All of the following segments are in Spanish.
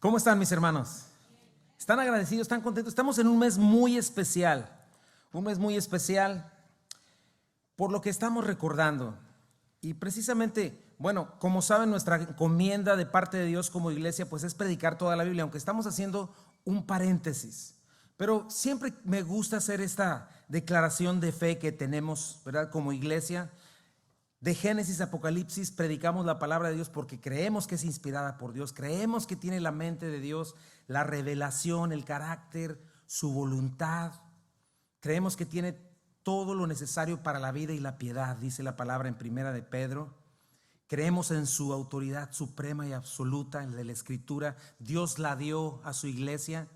¿Cómo están mis hermanos? ¿Están agradecidos? ¿Están contentos? Estamos en un mes muy especial por lo que estamos recordando. Y precisamente, bueno, como saben, nuestra encomienda de parte de Dios como iglesia pues es predicar toda la Biblia, aunque estamos haciendo un paréntesis. Pero siempre me gusta hacer esta declaración de fe que tenemos, ¿verdad? Como iglesia. De Génesis a Apocalipsis predicamos la palabra de Dios porque creemos que es inspirada por Dios, creemos que tiene la mente de Dios, la revelación, el carácter, su voluntad. Creemos que tiene todo lo necesario para la vida y la piedad, dice la palabra en Primera de Pedro. Creemos en su autoridad suprema y absoluta, en la Escritura. Dios la dio a su iglesia.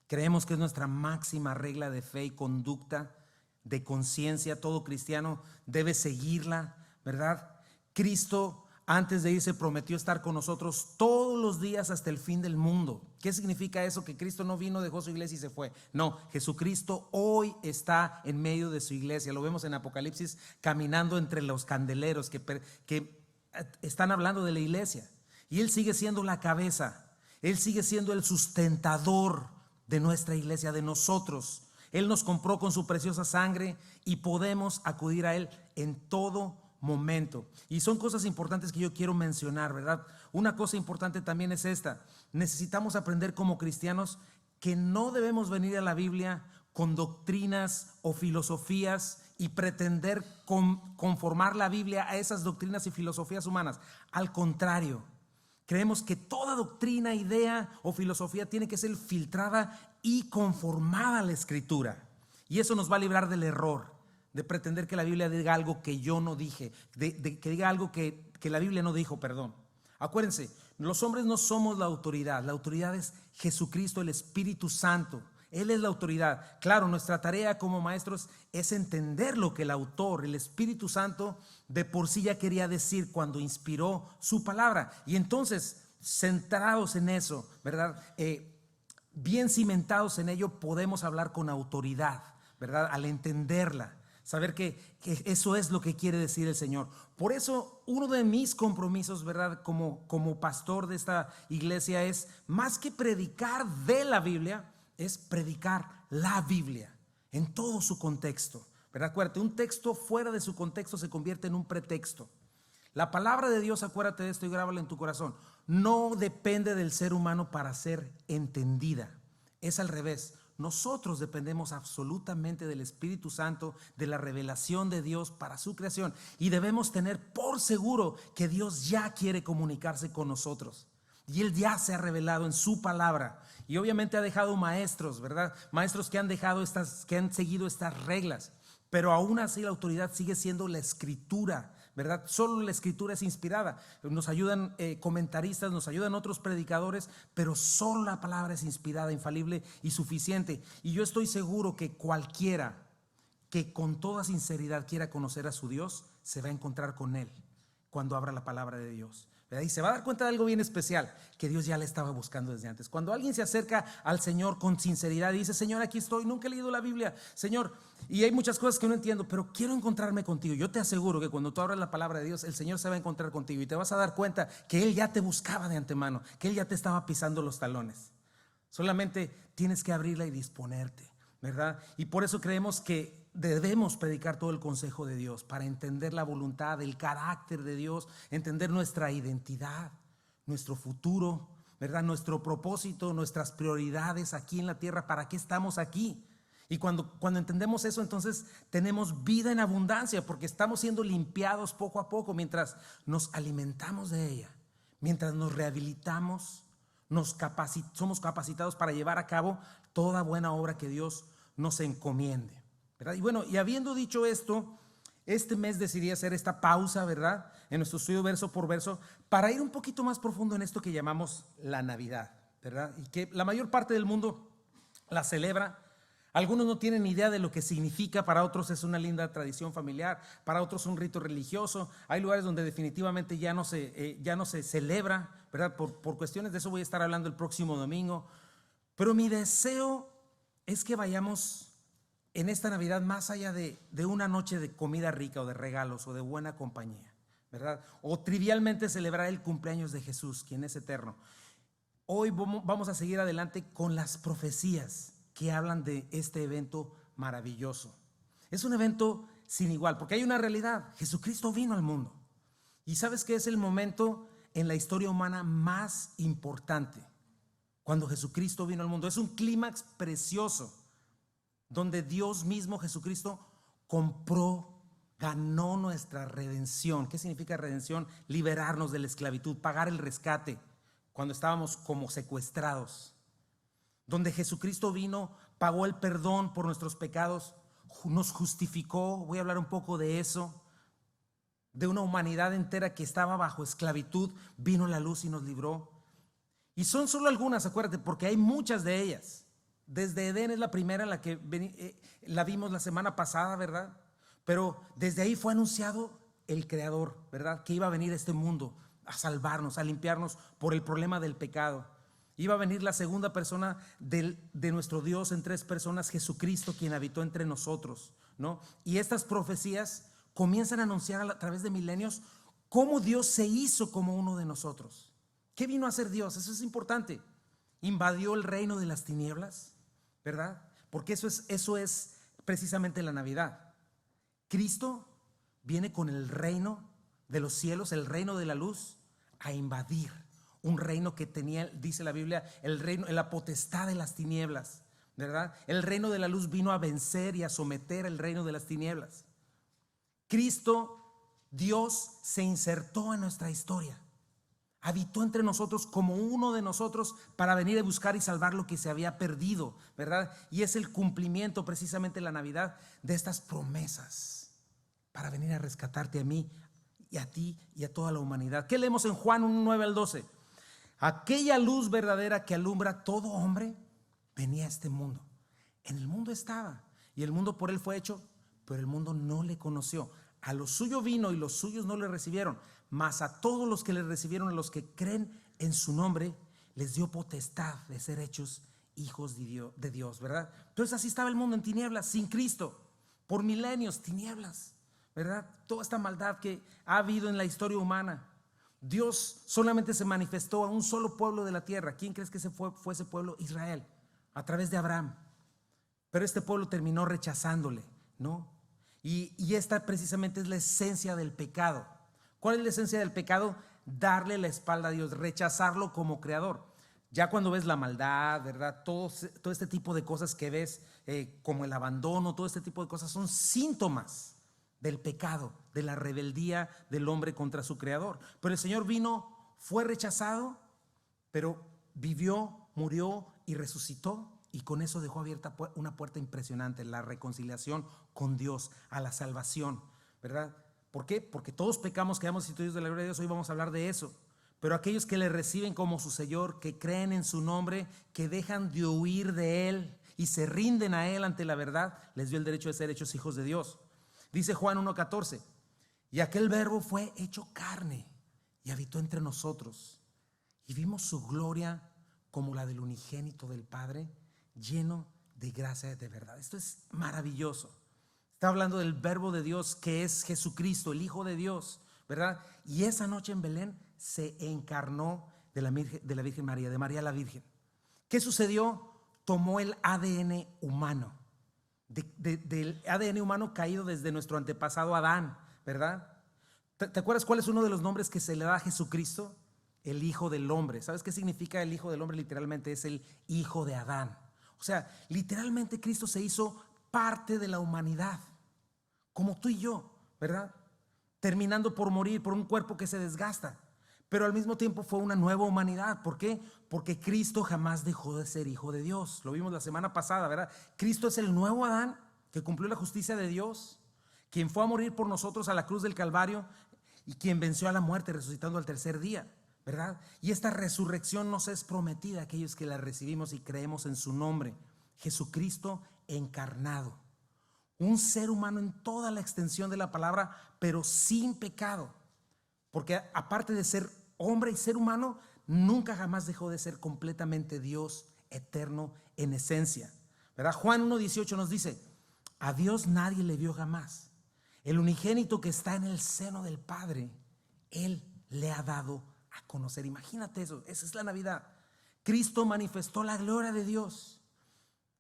Creemos que es nuestra máxima regla de fe y conducta, de conciencia. Todo cristiano debe seguirla, ¿verdad? Cristo antes de irse prometió estar con nosotros todos los días hasta el fin del mundo. ¿Qué significa eso? Que Cristo no vino, dejó su iglesia y se fue. No, Jesucristo hoy está en medio de su iglesia. Lo vemos en Apocalipsis caminando entre los candeleros que están hablando de la iglesia. Y Él sigue siendo la cabeza. Él sigue siendo el sustentador de nuestra iglesia, de nosotros. Él nos compró con su preciosa sangre y podemos acudir a Él en todo momento. Y son cosas importantes que yo quiero mencionar, ¿verdad? Una cosa importante también es esta: necesitamos aprender como cristianos que no debemos venir a la Biblia con doctrinas o filosofías y pretender conformar la Biblia a esas doctrinas y filosofías humanas. Al contrario, creemos que toda doctrina, idea o filosofía tiene que ser filtrada y conformada a la Escritura. Y eso nos va a librar del error de pretender que la Biblia diga algo que yo no dije, que diga algo que la Biblia no dijo, perdón. Acuérdense, los hombres no somos la autoridad es Jesucristo, el Espíritu Santo. Él es la autoridad. Claro, nuestra tarea como maestros es entender lo que el autor, el Espíritu Santo, de por sí ya quería decir cuando inspiró su palabra. Y entonces, centrados en eso, ¿verdad? Bien cimentados en ello, podemos hablar con autoridad, ¿verdad? Al entenderla, saber que eso es lo que quiere decir el Señor. Por eso, uno de mis compromisos, ¿verdad? Como pastor de esta iglesia es, más que predicar de la Biblia, es predicar la Biblia en todo su contexto, ¿verdad? Acuérdate, un texto fuera de su contexto se convierte en un pretexto. La palabra de Dios, acuérdate de esto y grábalo en tu corazón, no depende del ser humano para ser entendida. Es al revés. Nosotros dependemos absolutamente del Espíritu Santo, de la revelación de Dios para su creación, y debemos tener por seguro que Dios ya quiere comunicarse con nosotros. Y Él ya se ha revelado en su palabra. Y obviamente ha dejado maestros, ¿verdad? Maestros que han dejado que han seguido estas reglas. Pero aún así la autoridad sigue siendo la Escritura, ¿verdad? Solo la Escritura es inspirada. Nos ayudan comentaristas, nos ayudan otros predicadores, pero solo la palabra es inspirada, infalible y suficiente. Y yo estoy seguro que cualquiera que con toda sinceridad quiera conocer a su Dios, se va a encontrar con Él cuando abra la palabra de Dios, ¿verdad? Y se va a dar cuenta de algo bien especial, que Dios ya le estaba buscando desde antes. Cuando alguien se acerca al Señor con sinceridad y dice: Señor, aquí estoy, nunca he leído la Biblia, Señor, y hay muchas cosas que no entiendo, pero quiero encontrarme contigo. Yo te aseguro que cuando tú abras la palabra de Dios, el Señor se va a encontrar contigo y te vas a dar cuenta que Él ya te buscaba de antemano, que Él ya te estaba pisando los talones. Solamente tienes que abrirla y disponerte, ¿verdad? Y por eso creemos que debemos predicar todo el consejo de Dios para entender la voluntad, el carácter de Dios, entender nuestra identidad, nuestro futuro, ¿verdad? Nuestro propósito, nuestras prioridades aquí en la tierra, ¿para qué estamos aquí? Y cuando entendemos eso, entonces tenemos vida en abundancia, porque estamos siendo limpiados poco a poco mientras nos alimentamos de ella, mientras nos rehabilitamos, somos capacitados para llevar a cabo toda buena obra que Dios nos encomiende, ¿verdad? Y bueno, y habiendo dicho esto, este mes decidí hacer esta pausa, ¿verdad? En nuestro estudio verso por verso, para ir un poquito más profundo en esto que llamamos la Navidad, ¿verdad? Y que la mayor parte del mundo la celebra. Algunos no tienen ni idea de lo que significa, para otros es una linda tradición familiar, para otros un rito religioso. Hay lugares donde definitivamente ya no se celebra, ¿verdad? Por cuestiones de eso voy a estar hablando el próximo domingo. Pero mi deseo es que vayamos en esta Navidad más allá de una noche de comida rica o de regalos o de buena compañía, ¿verdad? O trivialmente celebrar el cumpleaños de Jesús, quien es eterno. hoy vamos a seguir adelante con las profecías que hablan de este evento maravilloso. Es un evento sin igual, porque hay una realidad: Jesucristo vino al mundo. ¿Y sabes qué es el momento en la historia humana más importante? Cuando Jesucristo vino al mundo. Es un clímax precioso, donde Dios mismo, Jesucristo, compró, ganó nuestra redención. ¿Qué significa redención? Liberarnos de la esclavitud, pagar el rescate cuando estábamos como secuestrados. Donde Jesucristo vino, pagó el perdón por nuestros pecados, nos justificó. Voy a hablar un poco de eso. De una humanidad entera que estaba bajo esclavitud, vino la luz y nos libró. Y son solo algunas, acuérdate, porque hay muchas de ellas. Desde Edén es la primera, en la que la vimos la semana pasada, ¿verdad? Pero desde ahí fue anunciado el Creador, ¿verdad? Que iba a venir a este mundo a salvarnos, a limpiarnos por el problema del pecado. Iba a venir la segunda persona de nuestro Dios en tres personas, Jesucristo, quien habitó entre nosotros, ¿no? Y estas profecías comienzan a anunciar a través de milenios cómo Dios se hizo como uno de nosotros. ¿Qué vino a hacer Dios? Eso es importante. Invadió el reino de las tinieblas, ¿verdad? Porque eso es precisamente la Navidad. Cristo viene con el reino de los cielos, el reino de la luz, a invadir un reino que tenía, dice la Biblia, el reino, la potestad de las tinieblas, ¿verdad? El reino de la luz vino a vencer y a someter el reino de las tinieblas. Cristo, Dios, se insertó en nuestra historia. Habitó entre nosotros como uno de nosotros para venir a buscar y salvar lo que se había perdido, ¿verdad? Y es el cumplimiento, precisamente la Navidad, de estas promesas para venir a rescatarte a mí y a ti y a toda la humanidad. ¿Qué leemos en Juan 1:9 al 12? Aquella luz verdadera que alumbra a todo hombre venía a este mundo. En el mundo estaba y el mundo por él fue hecho, pero el mundo no le conoció. A lo suyo vino y los suyos no le recibieron, mas a todos los que le recibieron, a los que creen en su nombre, les dio potestad de ser hechos hijos de Dios, ¿verdad? Entonces así estaba el mundo en tinieblas, sin Cristo, por milenios, tinieblas, ¿verdad? Toda esta maldad que ha habido en la historia humana. Dios solamente se manifestó a un solo pueblo de la tierra. ¿Quién crees que fue ese pueblo? Israel, a través de Abraham. Pero este pueblo terminó rechazándole, ¿no? Y esta precisamente es la esencia del pecado. ¿Cuál es la esencia del pecado? Darle la espalda a Dios, rechazarlo como creador. Ya cuando ves la maldad, ¿verdad? Todo este tipo de cosas que ves, como el abandono, todo este tipo de cosas son síntomas del pecado, de la rebeldía del hombre contra su creador. Pero el Señor vino, fue rechazado, pero vivió, murió y resucitó. Y con eso dejó abierta una puerta impresionante, la reconciliación con Dios, a la salvación, ¿verdad? ¿Por qué? Porque todos pecamos, quedamos destituidos de la gloria de Dios. Hoy vamos a hablar de eso. Pero aquellos que le reciben como su Señor, que creen en su nombre, que dejan de huir de Él y se rinden a Él ante la verdad, les dio el derecho de ser hechos hijos de Dios. Dice Juan 1:14, y aquel verbo fue hecho carne y habitó entre nosotros. Y vimos su gloria como la del unigénito del Padre, lleno de gracia y de verdad. Esto es maravilloso. Está hablando del verbo de Dios, que es Jesucristo, el Hijo de Dios, ¿verdad? Y esa noche en Belén se encarnó de la Virgen María, de María la Virgen. ¿Qué sucedió? Tomó el ADN humano, del ADN humano caído desde nuestro antepasado Adán, ¿verdad? ¿Te acuerdas cuál es uno de los nombres que se le da a Jesucristo? El Hijo del Hombre. ¿Sabes qué significa el Hijo del Hombre? Literalmente es el Hijo de Adán. O sea, literalmente Cristo se hizo parte de la humanidad, como tú y yo, ¿verdad? Terminando por morir por un cuerpo que se desgasta, pero al mismo tiempo fue una nueva humanidad. ¿Por qué? Porque Cristo jamás dejó de ser Hijo de Dios. Lo vimos la semana pasada, ¿verdad? Cristo es el nuevo Adán que cumplió la justicia de Dios, quien fue a morir por nosotros a la cruz del Calvario y quien venció a la muerte resucitando al tercer día, ¿verdad? Y esta resurrección nos es prometida a aquellos que la recibimos y creemos en su nombre. Jesucristo encarnado, un ser humano en toda la extensión de la palabra, pero sin pecado, porque aparte de ser hombre y ser humano, nunca jamás dejó de ser completamente Dios, eterno en esencia, ¿verdad? Juan 1:18 nos dice, a Dios nadie le vio jamás, el unigénito que está en el seno del Padre, Él le ha dado a conocer. Imagínate eso, esa es la Navidad, Cristo manifestó la gloria de Dios.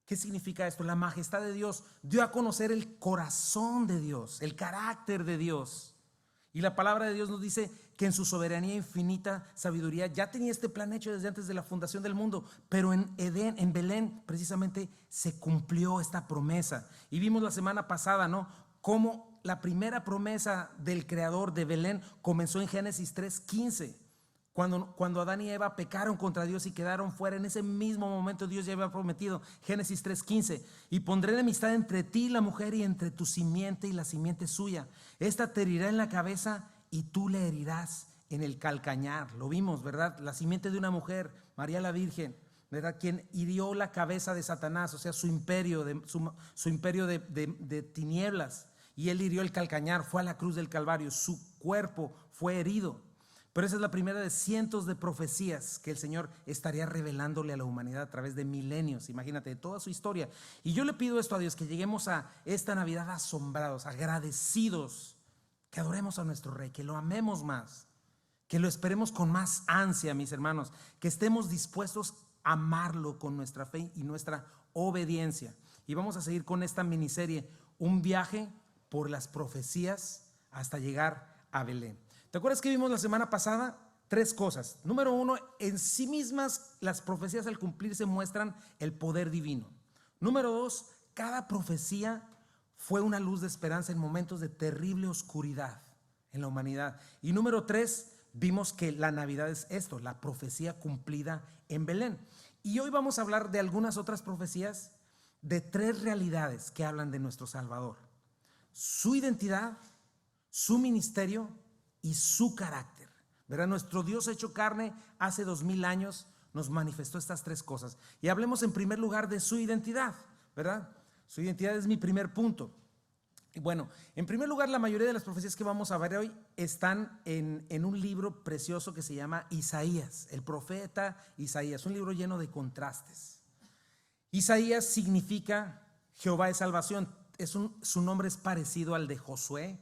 ¿Qué significa esto? La majestad de Dios dio a conocer el corazón de Dios, el carácter de Dios. Y la palabra de Dios nos dice que en su soberanía infinita sabiduría ya tenía este plan hecho desde antes de la fundación del mundo, pero en Edén, en Belén, precisamente se cumplió esta promesa. Y vimos la semana pasada, ¿no?, cómo la primera promesa del creador de Belén comenzó en Génesis 3:15. Cuando Adán y Eva pecaron contra Dios y quedaron fuera, en ese mismo momento Dios ya había prometido, Génesis 3:15, y pondré enemistad entre ti y la mujer y entre tu simiente y la simiente suya. Esta te herirá en la cabeza y tú le herirás en el calcañar. Lo vimos, ¿verdad? La simiente de una mujer, María la Virgen, ¿verdad? Quien hirió la cabeza de Satanás, o sea, su imperio de tinieblas, y él hirió el calcañar, fue a la cruz del Calvario, su cuerpo fue herido. Pero esa es la primera de cientos de profecías que el Señor estaría revelándole a la humanidad a través de milenios, imagínate, de toda su historia. Y yo le pido esto a Dios, que lleguemos a esta Navidad asombrados, agradecidos, que adoremos a nuestro Rey, que lo amemos más, que lo esperemos con más ansia, mis hermanos, que estemos dispuestos a amarlo con nuestra fe y nuestra obediencia. Y vamos a seguir con esta miniserie, un viaje por las profecías hasta llegar a Belén. ¿Te acuerdas que vimos la semana pasada? 3 cosas. Número 1, en sí mismas las profecías al cumplirse muestran el poder divino. Número 2, cada profecía fue una luz de esperanza en momentos de terrible oscuridad en la humanidad. Y número 3, vimos que la Navidad es esto, la profecía cumplida en Belén. Y hoy vamos a hablar de algunas otras profecías, de 3 realidades que hablan de nuestro Salvador: su identidad, su ministerio y su carácter, ¿verdad? Nuestro Dios hecho carne hace 2000 años nos manifestó estas 3 cosas. Y hablemos en primer lugar de su identidad, ¿verdad? Su identidad es mi primer punto. Y bueno, en primer lugar, la mayoría de las profecías que vamos a ver hoy están en un libro precioso que se llama Isaías, el profeta Isaías, un libro lleno de contrastes. Isaías significa Jehová es salvación. Su nombre es parecido al de Josué,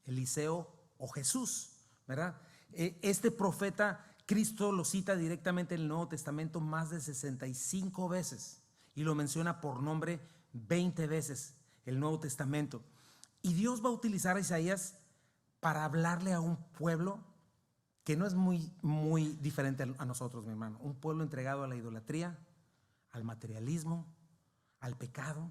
Eliseo o Jesús, ¿verdad? Este profeta, Cristo lo cita directamente en el Nuevo Testamento más de 65 veces y lo menciona por nombre 20 veces el Nuevo Testamento. Y Dios va a utilizar a Isaías para hablarle a un pueblo que no es muy diferente a nosotros, mi hermano. Un pueblo entregado a la idolatría, al materialismo, al pecado,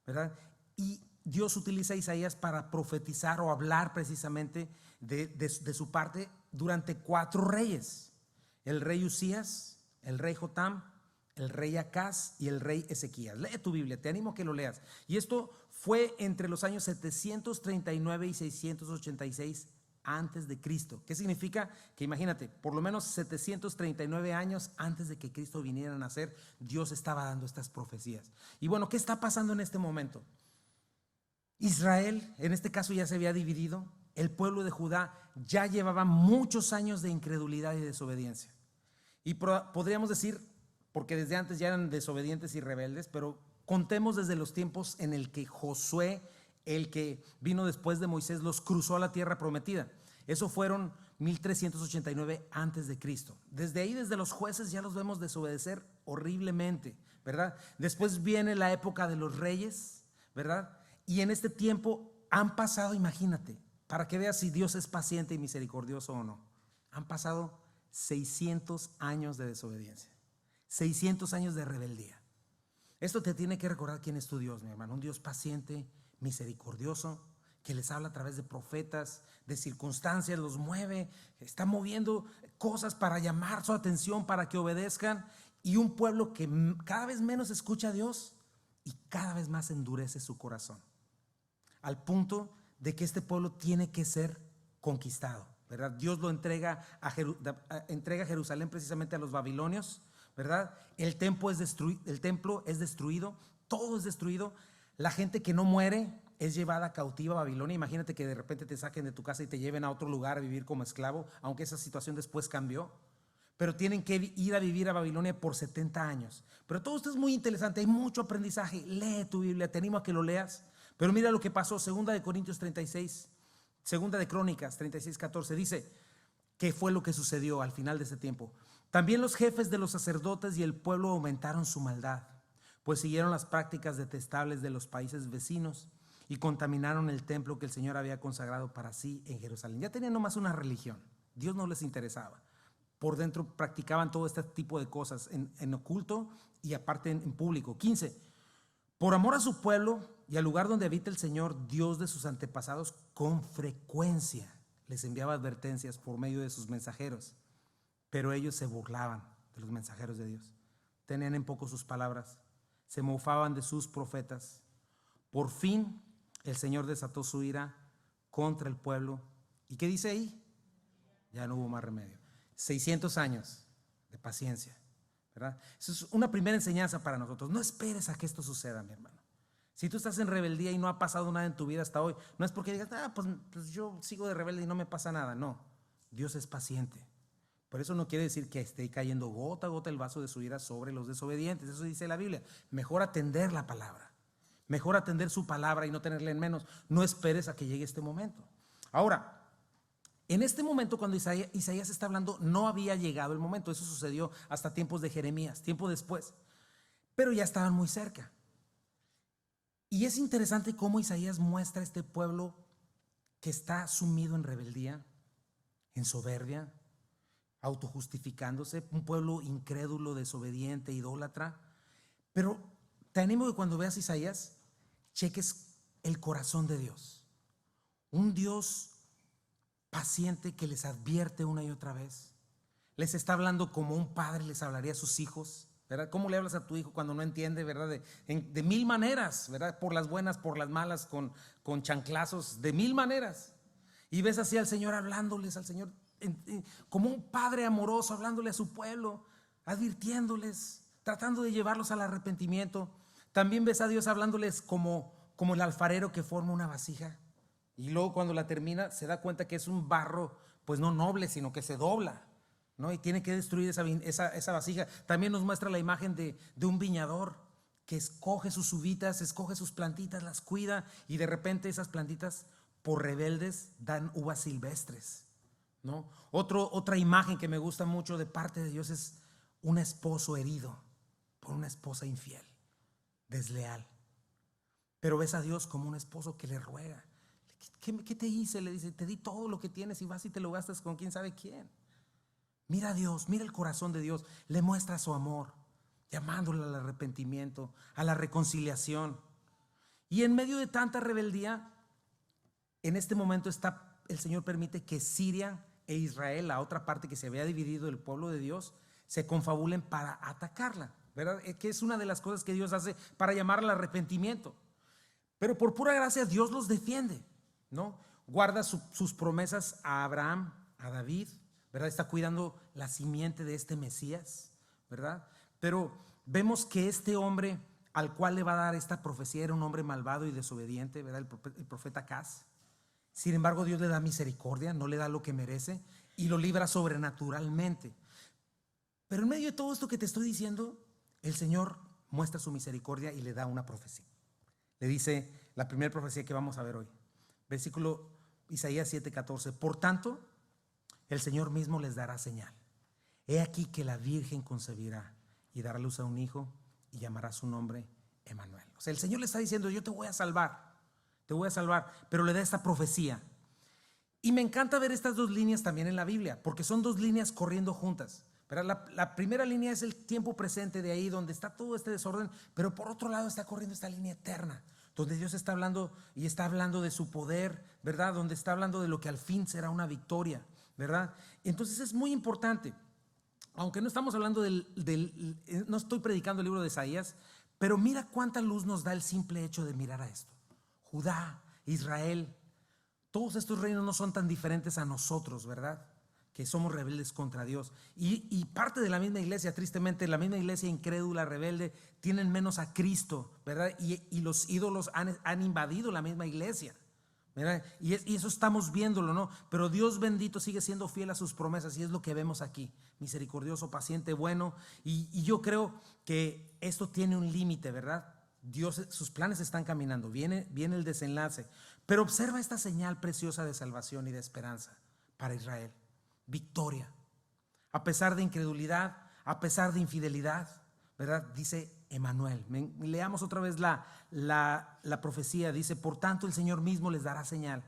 ¿verdad? Y Dios utiliza a Isaías para profetizar o hablar precisamente de su parte durante 4 reyes: el rey Usías, el rey Jotam, el rey Acaz y el rey Ezequías. Lee tu Biblia, te animo a que lo leas. Y esto fue entre los años 739 y 686 antes de Cristo. ¿Qué significa? Que imagínate, por lo menos 739 años antes de que Cristo viniera a nacer, Dios estaba dando estas profecías. Y bueno, ¿qué está pasando en este momento? Israel, en este caso, ya se había dividido. El pueblo de Judá ya llevaba muchos años de incredulidad y desobediencia. Y podríamos decir, porque desde antes ya eran desobedientes y rebeldes, pero contemos desde los tiempos en el que Josué, el que vino después de Moisés, los cruzó a la tierra prometida. Eso fueron 1389 antes de Cristo. Desde ahí, desde los jueces, ya los vemos desobedecer horriblemente, ¿verdad? Después viene la época de los reyes, ¿verdad? Y en este tiempo han pasado, imagínate, para que veas si Dios es paciente y misericordioso o no, han pasado 600 años de desobediencia, 600 años de rebeldía. Esto te tiene que recordar quién es tu Dios, mi hermano. Un Dios paciente, misericordioso, que les habla a través de profetas, de circunstancias, los mueve, está moviendo cosas para llamar su atención, para que obedezcan. Y un pueblo que cada vez menos escucha a Dios y cada vez más endurece su corazón, al punto de que este pueblo tiene que ser conquistado, ¿verdad? Dios lo entrega a Jerusalén precisamente a los babilonios, ¿verdad? El templo es destruido, todo es destruido. La gente que no muere es llevada cautiva a Babilonia. Imagínate que de repente te saquen de tu casa y te lleven a otro lugar a vivir como esclavo, aunque esa situación después cambió. Pero tienen que ir a vivir a Babilonia por 70 años. Pero todo esto es muy interesante, hay mucho aprendizaje. Lee tu Biblia, te animo a que lo leas. Pero mira lo que pasó, 2 de Corintios 36, 2 de Crónicas 36:14, dice: ¿qué fue lo que sucedió al final de ese tiempo? También los jefes de los sacerdotes y el pueblo aumentaron su maldad, pues siguieron las prácticas detestables de los países vecinos y contaminaron el templo que el Señor había consagrado para sí en Jerusalén. Ya tenían nomás una religión, Dios no les interesaba. Por dentro practicaban todo este tipo de cosas en oculto y aparte en público. 15. Por amor a su pueblo y al lugar donde habita el Señor, Dios de sus antepasados, con frecuencia les enviaba advertencias por medio de sus mensajeros, pero ellos se burlaban de los mensajeros de Dios. Tenían en poco sus palabras, se mofaban de sus profetas. Por fin el Señor desató su ira contra el pueblo. ¿Y qué dice ahí? Ya no hubo más remedio. 600 años de paciencia, ¿verdad? Eso es una primera enseñanza para nosotros. No esperes a que esto suceda, mi hermano. Si tú estás en rebeldía y no ha pasado nada en tu vida hasta hoy, no es porque digas, pues yo sigo de rebelde y no me pasa nada. No, Dios es paciente. Por eso no quiere decir que esté cayendo gota a gota el vaso de su ira sobre los desobedientes. Eso dice la Biblia. Mejor atender la palabra. Mejor atender su palabra y no tenerla en menos. No esperes a que llegue este momento. Ahora, en este momento cuando Isaías está hablando, no había llegado el momento. Eso sucedió hasta tiempos de Jeremías, tiempo después. Pero ya estaban muy cerca. Y es interesante cómo Isaías muestra a este pueblo que está sumido en rebeldía, en soberbia, autojustificándose, un pueblo incrédulo, desobediente, idólatra. Pero te animo que cuando veas Isaías, cheques el corazón de Dios. Un Dios paciente que les advierte una y otra vez. Les está hablando como un padre les hablaría a sus hijos, ¿verdad? ¿Cómo le hablas a tu hijo cuando no entiende, verdad? De mil maneras, ¿verdad? Por las buenas, por las malas, con chanclazos, de mil maneras. Y ves así al Señor hablándoles, al Señor como un padre amoroso, hablándole a su pueblo, advirtiéndoles, tratando de llevarlos al arrepentimiento. También ves a Dios hablándoles como el alfarero que forma una vasija. Y luego cuando la termina se da cuenta que es un barro, pues no noble, sino que se dobla, ¿no? Y tiene que destruir esa vasija. También nos muestra la imagen de un viñador que escoge sus uvitas, escoge sus plantitas, las cuida y de repente esas plantitas por rebeldes dan uvas silvestres, ¿no? Otra imagen que me gusta mucho de parte de Dios es un esposo herido por una esposa infiel, desleal. Pero ves a Dios como un esposo que le ruega. ¿Qué te hice? Le dice, te di todo lo que tienes y vas y te lo gastas con quién sabe quién. Mira a Dios, mira el corazón de Dios, le muestra su amor, llamándole al arrepentimiento, a la reconciliación. Y en medio de tanta rebeldía, en este momento el Señor permite que Siria e Israel, la otra parte que se había dividido del pueblo de Dios, se confabulen para atacarla, ¿verdad? Que es una de las cosas que Dios hace para llamar al arrepentimiento. Pero por pura gracia Dios los defiende, ¿no? Guarda sus promesas a Abraham, a David, ¿verdad? Está cuidando la simiente de este Mesías, ¿verdad? Pero vemos que este hombre al cual le va a dar esta profecía era un hombre malvado y desobediente, ¿verdad? El profeta Acaz. Sin embargo, Dios le da misericordia, no le da lo que merece y lo libra sobrenaturalmente. Pero en medio de todo esto que te estoy diciendo, el Señor muestra su misericordia y le da una profecía. Le dice la primera profecía que vamos a ver hoy. Versículo Isaías 7:14. Por tanto, el Señor mismo les dará señal. He aquí que la Virgen concebirá y dará luz a un hijo y llamará su nombre Emmanuel. O sea, el Señor le está diciendo, yo te voy a salvar, pero le da esta profecía. Y me encanta ver estas dos líneas también en la Biblia, porque son dos líneas corriendo juntas. Pero la primera línea es el tiempo presente de ahí donde está todo este desorden, pero por otro lado está corriendo esta línea eterna, donde Dios está hablando y está hablando de su poder, ¿verdad? Donde está hablando de lo que al fin será una victoria, ¿verdad? Entonces es muy importante, aunque no estamos hablando no estoy predicando el libro de Isaías, pero mira cuánta luz nos da el simple hecho de mirar a esto. Judá, Israel, todos estos reinos no son tan diferentes a nosotros, ¿verdad? Que somos rebeldes contra Dios. Y parte de la misma iglesia, tristemente, la misma iglesia incrédula, rebelde, tienen menos a Cristo, ¿verdad? Y los ídolos han invadido la misma iglesia, ¿verdad? Y eso estamos viéndolo, ¿no? Pero Dios bendito sigue siendo fiel a sus promesas y es lo que vemos aquí. Misericordioso, paciente, bueno. Y yo creo que esto tiene un límite, ¿verdad? Dios, sus planes están caminando, viene el desenlace. Pero observa esta señal preciosa de salvación y de esperanza para Israel. Victoria. a pesar de incredulidad, a pesar de infidelidad, ¿verdad? Dice Emanuel. Leamos otra vez la profecía. Dice: por tanto el Señor mismo les dará señal.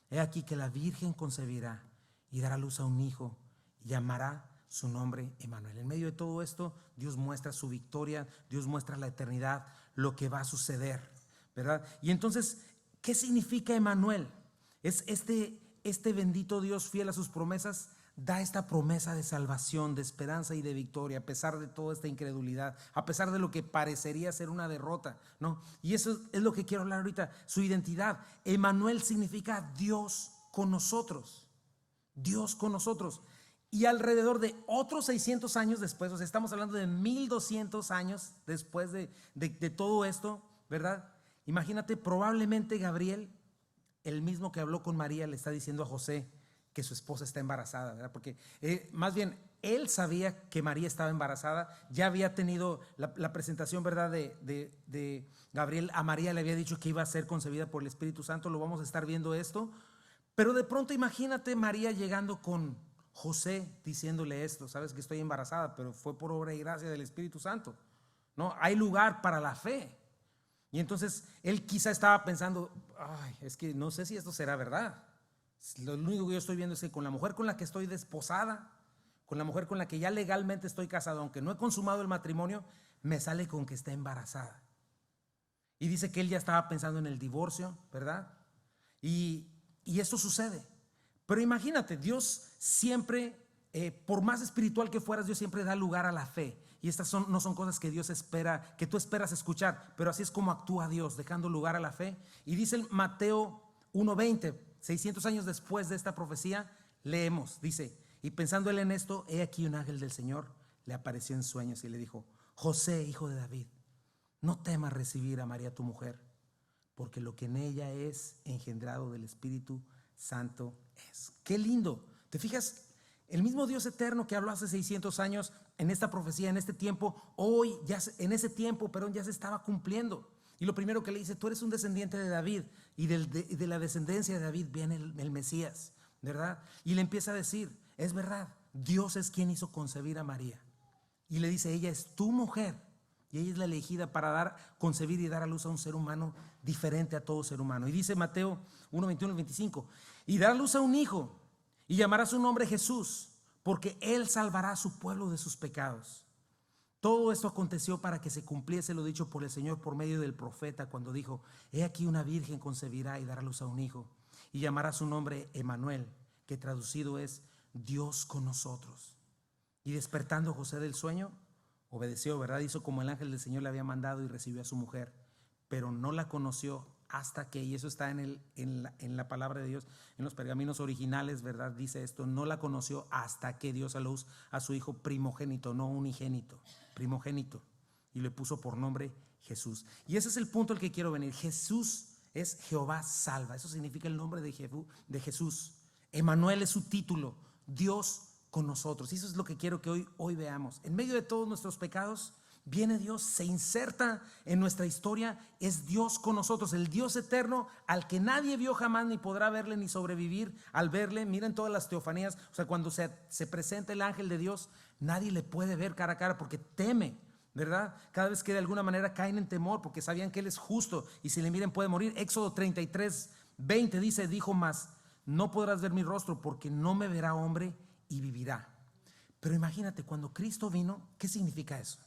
He aquí que la Virgen concebirá y dará luz a un hijo y llamará su nombre Emanuel. En medio de todo esto, Dios muestra su victoria, Dios muestra la eternidad, lo que va a suceder, ¿verdad? Y entonces, ¿qué significa Emanuel? Es este bendito Dios fiel a sus promesas. Da esta promesa de salvación, de esperanza y de victoria, a pesar de toda esta incredulidad, a pesar de lo que parecería ser una derrota, ¿no? Y eso es lo que quiero hablar ahorita, su identidad. Emanuel significa Dios con nosotros, Dios con nosotros. Y alrededor de otros 600 años después, o sea, estamos hablando de 1200 años después de todo esto, ¿verdad? Imagínate, probablemente Gabriel, el mismo que habló con María, le está diciendo a José que su esposa está embarazada, ¿verdad? Porque más bien él sabía que María estaba embarazada, ya había tenido la presentación, ¿verdad? De Gabriel a María, le había dicho que iba a ser concebida por el Espíritu Santo. Lo vamos a estar viendo esto, pero de pronto imagínate María llegando con José diciéndole esto: sabes que estoy embarazada, pero fue por obra y gracia del Espíritu Santo, ¿no? Hay lugar para la fe. Y entonces él quizá estaba pensando: ay, es que no sé si esto será verdad. Lo único que yo estoy viendo es que con la mujer con la que estoy desposada, con la mujer con la que ya legalmente estoy casado, aunque no he consumado el matrimonio, me sale con que está embarazada. Y dice que él ya estaba pensando en el divorcio, ¿verdad? Y esto sucede. Pero imagínate, Dios siempre, por más espiritual que fueras, Dios siempre da lugar a la fe. Y estas no son cosas que Dios espera, que tú esperas escuchar, pero así es como actúa Dios, dejando lugar a la fe. Y dice el Mateo 1:20, 600 años después de esta profecía, leemos, dice: y pensando él en esto, he aquí un ángel del Señor le apareció en sueños y le dijo: José, hijo de David, no temas recibir a María tu mujer, porque lo que en ella es engendrado del Espíritu Santo es. Qué lindo. ¿Te fijas? El mismo Dios eterno que habló hace 600 años en esta profecía, en este tiempo, hoy, ya en ese tiempo, perdón, ya se estaba cumpliendo. Y lo primero que le dice: tú eres un descendiente de David, y de la descendencia de David viene el Mesías, ¿verdad? Y le empieza a decir: es verdad, Dios es quien hizo concebir a María. Y le dice: ella es tu mujer, y ella es la elegida para concebir y dar a luz a un ser humano diferente a todo ser humano. Y dice Mateo 1:21-25: y dará luz a un hijo, y llamará su nombre Jesús, porque él salvará a su pueblo de sus pecados. Todo esto aconteció para que se cumpliese lo dicho por el Señor por medio del profeta, cuando dijo: he aquí una virgen concebirá y dará luz a un hijo, y llamará su nombre Emanuel, que traducido es Dios con nosotros. Y despertando José del sueño, obedeció, ¿verdad? Hizo como el ángel del Señor le había mandado y recibió a su mujer, pero no la conoció hasta que, y eso está en la palabra de Dios, en los pergaminos originales, ¿verdad? Dice esto: no la conoció hasta que dio a luz a su hijo primogénito, no unigénito, primogénito, y le puso por nombre Jesús. Y ese es el punto al que quiero venir. Jesús es Jehová salva, eso significa el nombre de Jesús. Emanuel es su título, Dios con nosotros. Y eso es lo que quiero que hoy veamos. En medio de todos nuestros pecados, viene Dios, se inserta en nuestra historia, es Dios con nosotros, el Dios eterno al que nadie vio jamás ni podrá verle ni sobrevivir al verle. Miren todas las teofanías, o sea, cuando se presenta el ángel de Dios, nadie le puede ver cara a cara porque teme, ¿verdad? Cada vez que de alguna manera caen en temor porque sabían que Él es justo y si le miren puede morir. Éxodo 33:20 dice: dijo más, no podrás ver mi rostro porque no me verá hombre y vivirá. Pero imagínate, cuando Cristo vino, ¿qué significa eso?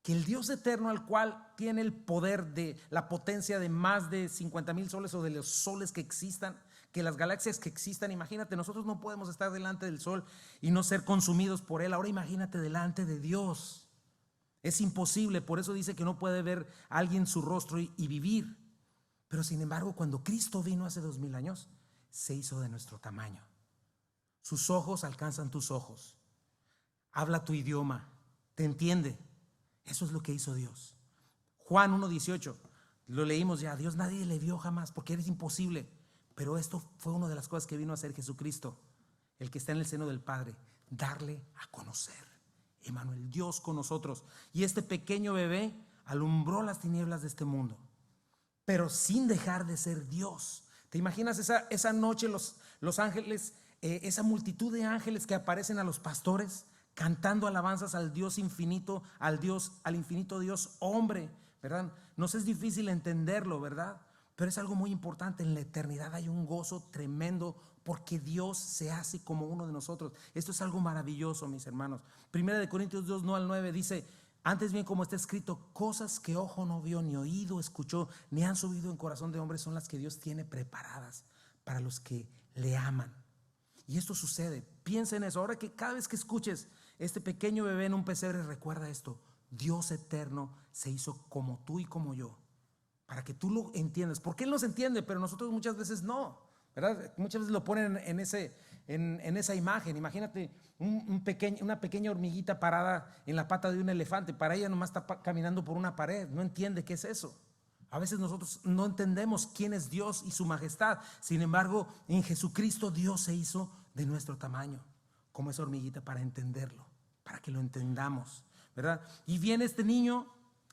Que el Dios eterno, al cual tiene el poder de la potencia de más de 50,000 soles, o de los soles que existan, que las galaxias que existan, imagínate, nosotros no podemos estar delante del sol y no ser consumidos por él. Ahora imagínate delante de Dios, es imposible. Por eso dice que no puede ver a alguien su rostro y vivir. Pero sin embargo, cuando Cristo vino hace 2000 años, se hizo de nuestro tamaño. Sus ojos alcanzan tus ojos, habla tu idioma, te entiende. Eso es lo que hizo Dios. Juan 1:18, lo leímos ya: Dios nadie le vio jamás porque eres imposible. Pero esto fue una de las cosas que vino a hacer Jesucristo, el que está en el seno del Padre, darle a conocer. Emanuel, Dios con nosotros. Y este pequeño bebé alumbró las tinieblas de este mundo, pero sin dejar de ser Dios. ¿Te imaginas esa noche los ángeles, esa multitud de ángeles que aparecen a los pastores cantando alabanzas al Dios infinito, al infinito Dios hombre, ¿verdad? Nos es difícil entenderlo, ¿verdad? Pero es algo muy importante. En la eternidad hay un gozo tremendo porque Dios se hace como uno de nosotros. Esto es algo maravilloso, mis hermanos. Primera de Corintios 2, no al 9 dice: antes bien, como está escrito, cosas que ojo no vio, ni oído escuchó, ni han subido en corazón de hombre, son las que Dios tiene preparadas para los que le aman. Y esto sucede. Piensa en eso. Ahora, que cada vez que escuches este pequeño bebé en un pesebre, recuerda esto: Dios eterno se hizo como tú y como yo, para que tú lo entiendas. Porque Él nos entiende, pero nosotros muchas veces no, ¿verdad? Muchas veces lo ponen en esa imagen. Imagínate una pequeña hormiguita parada en la pata de un elefante. Para ella nomás está caminando por una pared, no entiende qué es eso. A veces nosotros no entendemos quién es Dios y su majestad. Sin embargo, en Jesucristo Dios se hizo de nuestro tamaño, como esa hormiguita, para entenderlo, para que lo entendamos, ¿verdad? Y viene este niño,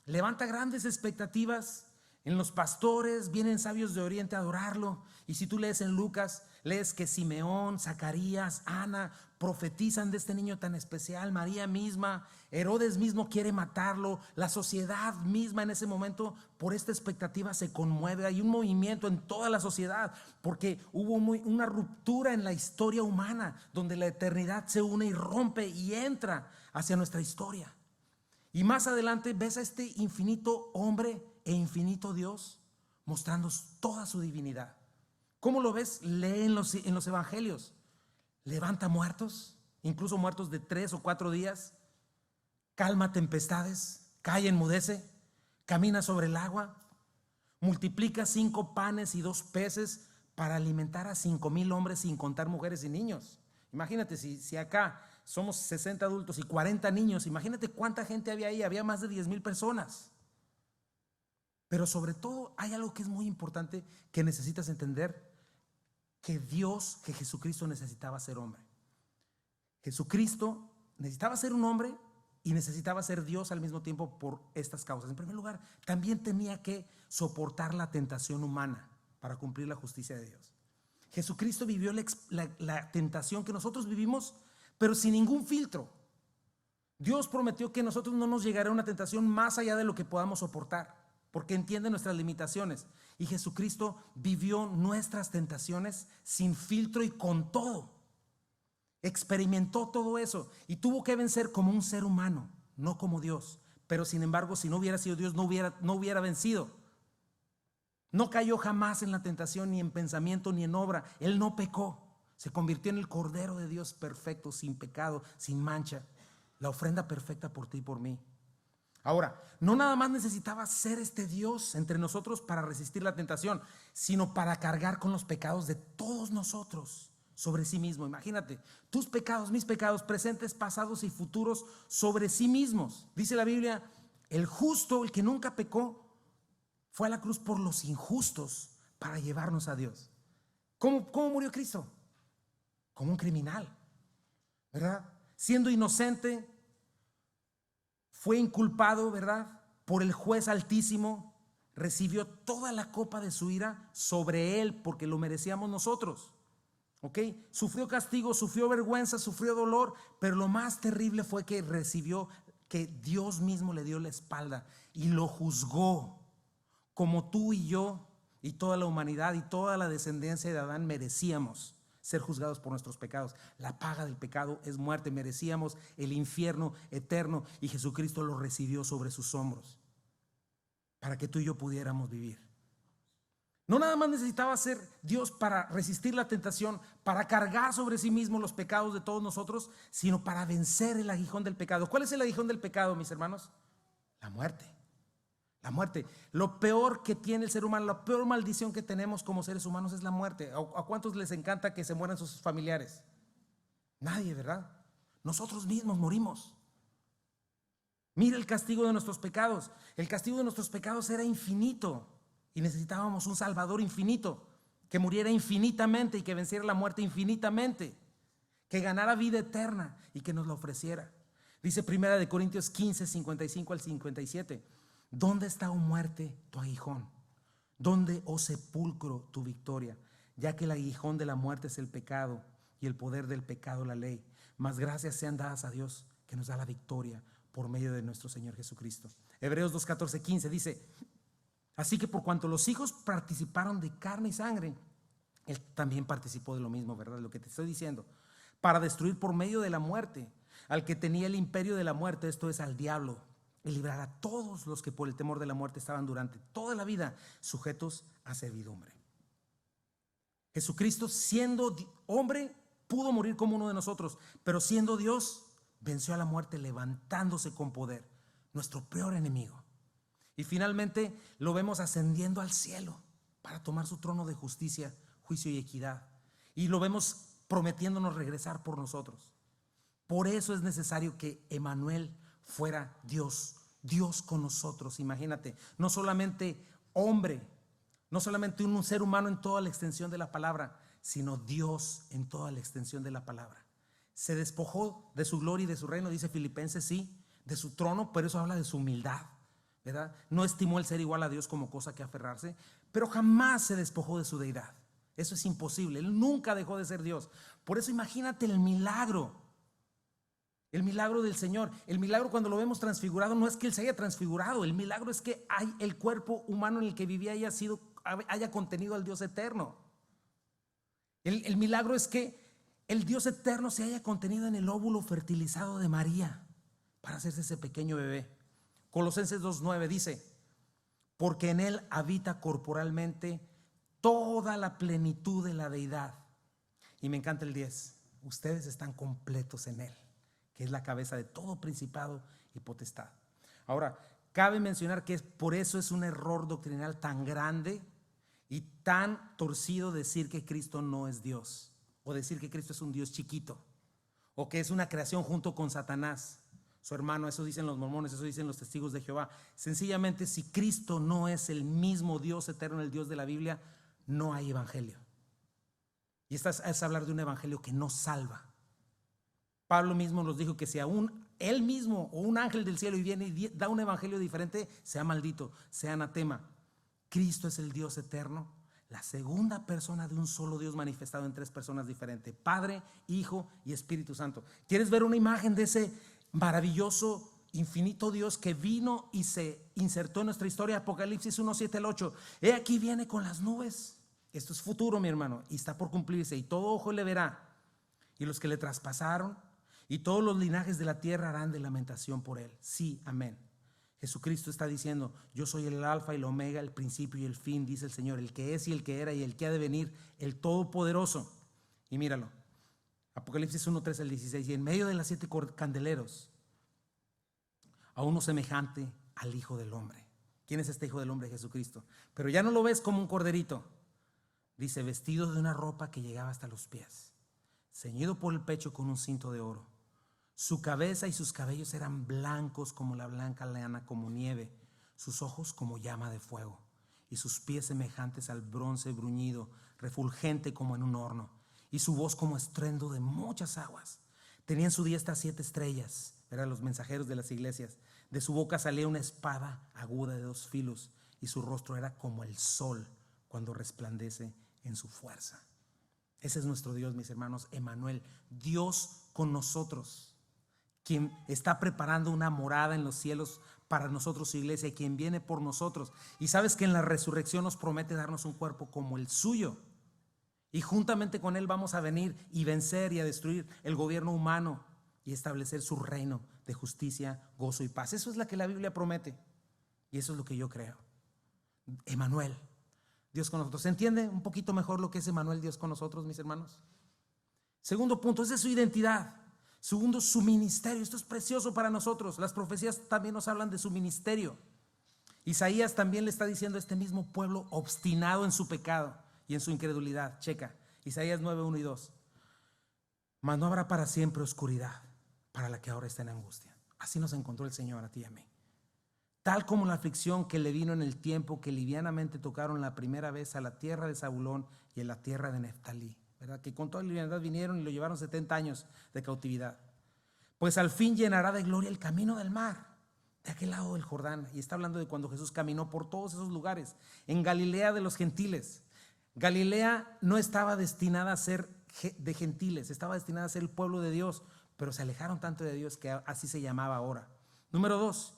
levanta grandes expectativas en los pastores, vienen sabios de Oriente a adorarlo. Y si tú lees en Lucas, lees que Simeón, Zacarías, Ana profetizan de este niño tan especial. María misma, Herodes mismo quiere matarlo. La sociedad misma en ese momento, por esta expectativa, se conmueve. Hay un movimiento en toda la sociedad porque hubo una ruptura en la historia humana, donde la eternidad se une y rompe y entra hacia nuestra historia. Y más adelante ves a este infinito hombre e infinito Dios mostrando toda su divinidad. ¿Cómo lo ves? Lee en los evangelios. Levanta muertos, incluso muertos de 3 o 4 días. Calma tempestades, calla, enmudece, camina sobre el agua. Multiplica 5 panes y 2 peces para alimentar a 5,000 hombres, sin contar mujeres y niños. Imagínate, si acá somos 60 adultos y 40 niños, imagínate cuánta gente había ahí. Había más de 10,000 personas. Pero sobre todo hay algo que es muy importante que necesitas entender: que Jesucristo necesitaba ser hombre. Jesucristo necesitaba ser un hombre y necesitaba ser Dios al mismo tiempo, por estas causas. En primer lugar, también tenía que soportar la tentación humana para cumplir la justicia de Dios. Jesucristo vivió la tentación que nosotros vivimos, pero sin ningún filtro. Dios prometió que a nosotros no nos llegará una tentación más allá de lo que podamos soportar, porque entiende nuestras limitaciones. Y Jesucristo vivió nuestras tentaciones sin filtro y con todo. Experimentó todo eso y tuvo que vencer como un ser humano, no como Dios. Pero sin embargo, si no hubiera sido Dios, no hubiera vencido. No cayó jamás en la tentación, ni en pensamiento, ni en obra. Él no pecó. Se convirtió en el Cordero de Dios perfecto, sin pecado, sin mancha. La ofrenda perfecta por ti y por mí. Ahora, no nada más necesitaba ser este Dios entre nosotros para resistir la tentación, sino para cargar con los pecados de todos nosotros sobre sí mismo. Imagínate, tus pecados, mis pecados, presentes, pasados y futuros, sobre sí mismos. Dice la Biblia: el justo, el que nunca pecó, fue a la cruz por los injustos para llevarnos a Dios. ¿Cómo murió Cristo? Como un criminal, ¿verdad? Siendo inocente, fue inculpado, ¿verdad?, por el juez altísimo. Recibió toda la copa de su ira sobre él porque lo merecíamos nosotros. ¿Ok? Sufrió castigo, sufrió vergüenza, sufrió dolor, pero lo más terrible fue que recibió que Dios mismo le dio la espalda y lo juzgó, como tú y yo y toda la humanidad y toda la descendencia de Adán merecíamos ser juzgados por nuestros pecados. La paga del pecado es muerte. Merecíamos el infierno eterno y Jesucristo lo recibió sobre sus hombros para que tú y yo pudiéramos vivir. No nada más necesitaba ser Dios para resistir la tentación, para cargar sobre sí mismo los pecados de todos nosotros, sino para vencer el aguijón del pecado. ¿Cuál es el aguijón del pecado, mis hermanos? La muerte. La muerte. Lo peor que tiene el ser humano, la peor maldición que tenemos como seres humanos es la muerte. ¿A cuántos les encanta que se mueran sus familiares? Nadie, ¿verdad? Nosotros mismos morimos. Mira el castigo de nuestros pecados. El castigo de nuestros pecados era infinito y necesitábamos un Salvador infinito, que muriera infinitamente y que venciera la muerte infinitamente, que ganara vida eterna y que nos la ofreciera. Dice 1 Corintios 15, 55 al 57. ¿Dónde está, oh muerte, tu aguijón? ¿Dónde, oh sepulcro, tu victoria? Ya que el aguijón de la muerte es el pecado y el poder del pecado la ley. Mas gracias sean dadas a Dios, que nos da la victoria por medio de nuestro Señor Jesucristo. Hebreos 2:14-15 dice: así que por cuanto los hijos participaron de carne y sangre, Él también participó de lo mismo, ¿verdad? Lo que te estoy diciendo, para destruir por medio de la muerte al que tenía el imperio de la muerte, esto es, al diablo, y librar a todos los que por el temor de la muerte estaban durante toda la vida sujetos a servidumbre. Jesucristo, siendo hombre, pudo morir como uno de nosotros, pero siendo Dios, venció a la muerte levantándose con poder, nuestro peor enemigo. Y finalmente lo vemos ascendiendo al cielo para tomar su trono de justicia, juicio y equidad. Y lo vemos prometiéndonos regresar por nosotros. Por eso es necesario que Emmanuel fuera Dios, Dios con nosotros. Imagínate, no solamente hombre, no solamente un ser humano en toda la extensión de la palabra, sino Dios en toda la extensión de la palabra. Se despojó de su gloria y de su reino, dice Filipenses, sí, de su trono, pero eso habla de su humildad, ¿verdad? No estimó el ser igual a Dios como cosa que aferrarse, pero jamás se despojó de su deidad. Eso es imposible, Él nunca dejó de ser Dios. Por eso imagínate el milagro del Señor. El milagro, cuando lo vemos transfigurado, no es que Él se haya transfigurado, el milagro es que el cuerpo humano en el que vivía haya contenido al Dios eterno. El milagro es que el Dios eterno se haya contenido en el óvulo fertilizado de María para hacerse ese pequeño bebé. Colosenses 2:9 dice: porque en Él habita corporalmente toda la plenitud de la deidad. Y me encanta el 10: ustedes están completos en Él, que es la cabeza de todo principado y potestad. Ahora, cabe mencionar que por eso es un error doctrinal tan grande y tan torcido decir que Cristo no es Dios, o decir que Cristo es un Dios chiquito, o que es una creación junto con Satanás, su hermano. Eso dicen los mormones, eso dicen los testigos de Jehová. Sencillamente, si Cristo no es el mismo Dios eterno, el Dios de la Biblia, no hay evangelio. Y esta es hablar de un evangelio que no salva. Pablo mismo nos dijo que si aún él mismo o un ángel del cielo viene y da un evangelio diferente, sea maldito, sea anatema. Cristo es el Dios eterno, la segunda persona de un solo Dios manifestado en tres personas diferentes: Padre, Hijo y Espíritu Santo. ¿Quieres ver una imagen de ese maravilloso, infinito Dios que vino y se insertó en nuestra historia? Apocalipsis 1:7-8. He aquí viene con las nubes. Esto es futuro, mi hermano, y está por cumplirse, y todo ojo le verá, y los que le traspasaron, y todos los linajes de la tierra harán de lamentación por él. Sí, amén. Jesucristo está diciendo: yo soy el alfa y el omega, el principio y el fin, dice el Señor, el que es y el que era y el que ha de venir, el todopoderoso. Y míralo, Apocalipsis 1:13-16. Y en medio de las 7 candeleros a uno semejante al Hijo del Hombre. ¿Quién es este Hijo del Hombre? Jesucristo. Pero ya no lo ves como un corderito, dice, vestido de una ropa que llegaba hasta los pies, ceñido por el pecho con un cinto de oro. Su cabeza y sus cabellos eran blancos como la blanca lana, como nieve, sus ojos como llama de fuego, y sus pies semejantes al bronce bruñido, refulgente como en un horno, y su voz como estruendo de muchas aguas. Tenía en su diestra 7 estrellas, eran los mensajeros de las iglesias. De su boca salía una espada aguda de 2 filos, y su rostro era como el sol cuando resplandece en su fuerza. Ese es nuestro Dios, mis hermanos, Emmanuel, Dios con nosotros, quien está preparando una morada en los cielos para nosotros, su iglesia, y quien viene por nosotros. Y sabes que en la resurrección nos promete darnos un cuerpo como el suyo, y juntamente con él vamos a venir y vencer y a destruir el gobierno humano y establecer su reino de justicia, gozo y paz. Eso es lo que la Biblia promete, y eso es lo que yo creo. Emmanuel, Dios con nosotros. ¿Se entiende un poquito mejor lo que es Emmanuel, Dios con nosotros, mis hermanos? Segundo punto, esa es su identidad. Segundo, su ministerio. Esto es precioso para nosotros. Las profecías también nos hablan de su ministerio. Isaías también le está diciendo a este mismo pueblo obstinado en su pecado y en su incredulidad. Checa, Isaías 9:1 y 2. Mas no habrá para siempre oscuridad para la que ahora está en angustia. Así nos encontró el Señor a ti y a mí. Tal como la aflicción que le vino en el tiempo que livianamente tocaron la primera vez a la tierra de Zabulón y a la tierra de Neftalí, ¿verdad? Que con toda liviandad vinieron y lo llevaron 70 años de cautividad. Pues al fin llenará de gloria el camino del mar, de aquel lado del Jordán. Y está hablando de cuando Jesús caminó por todos esos lugares, en Galilea de los gentiles. Galilea no estaba destinada a ser de gentiles, estaba destinada a ser el pueblo de Dios, pero se alejaron tanto de Dios que así se llamaba ahora. Número 2,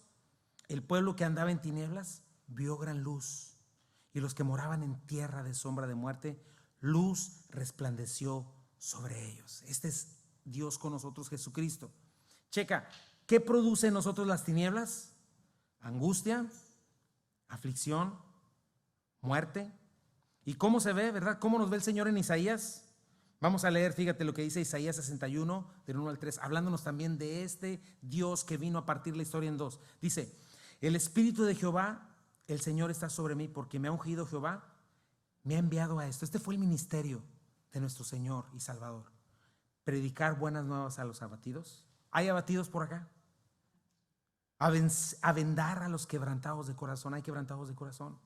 el pueblo que andaba en tinieblas vio gran luz, y los que moraban en tierra de sombra de muerte, luz resplandeció sobre ellos. Este es Dios con nosotros, Jesucristo. Checa, ¿qué produce en nosotros las tinieblas? Angustia, aflicción, muerte. ¿Y cómo se ve, verdad? ¿Cómo nos ve el Señor en Isaías? Vamos a leer, fíjate lo que dice Isaías 61, del 1 al 3, hablándonos también de este Dios que vino a partir la historia en dos. Dice, el Espíritu de Jehová, el Señor está sobre mí, porque me ha ungido Jehová, me ha enviado a esto. Este fue el ministerio de nuestro Señor y Salvador. Predicar buenas nuevas a los abatidos. ¿Hay abatidos por acá? A vendar a los quebrantados de corazón. ¿Hay quebrantados de corazón?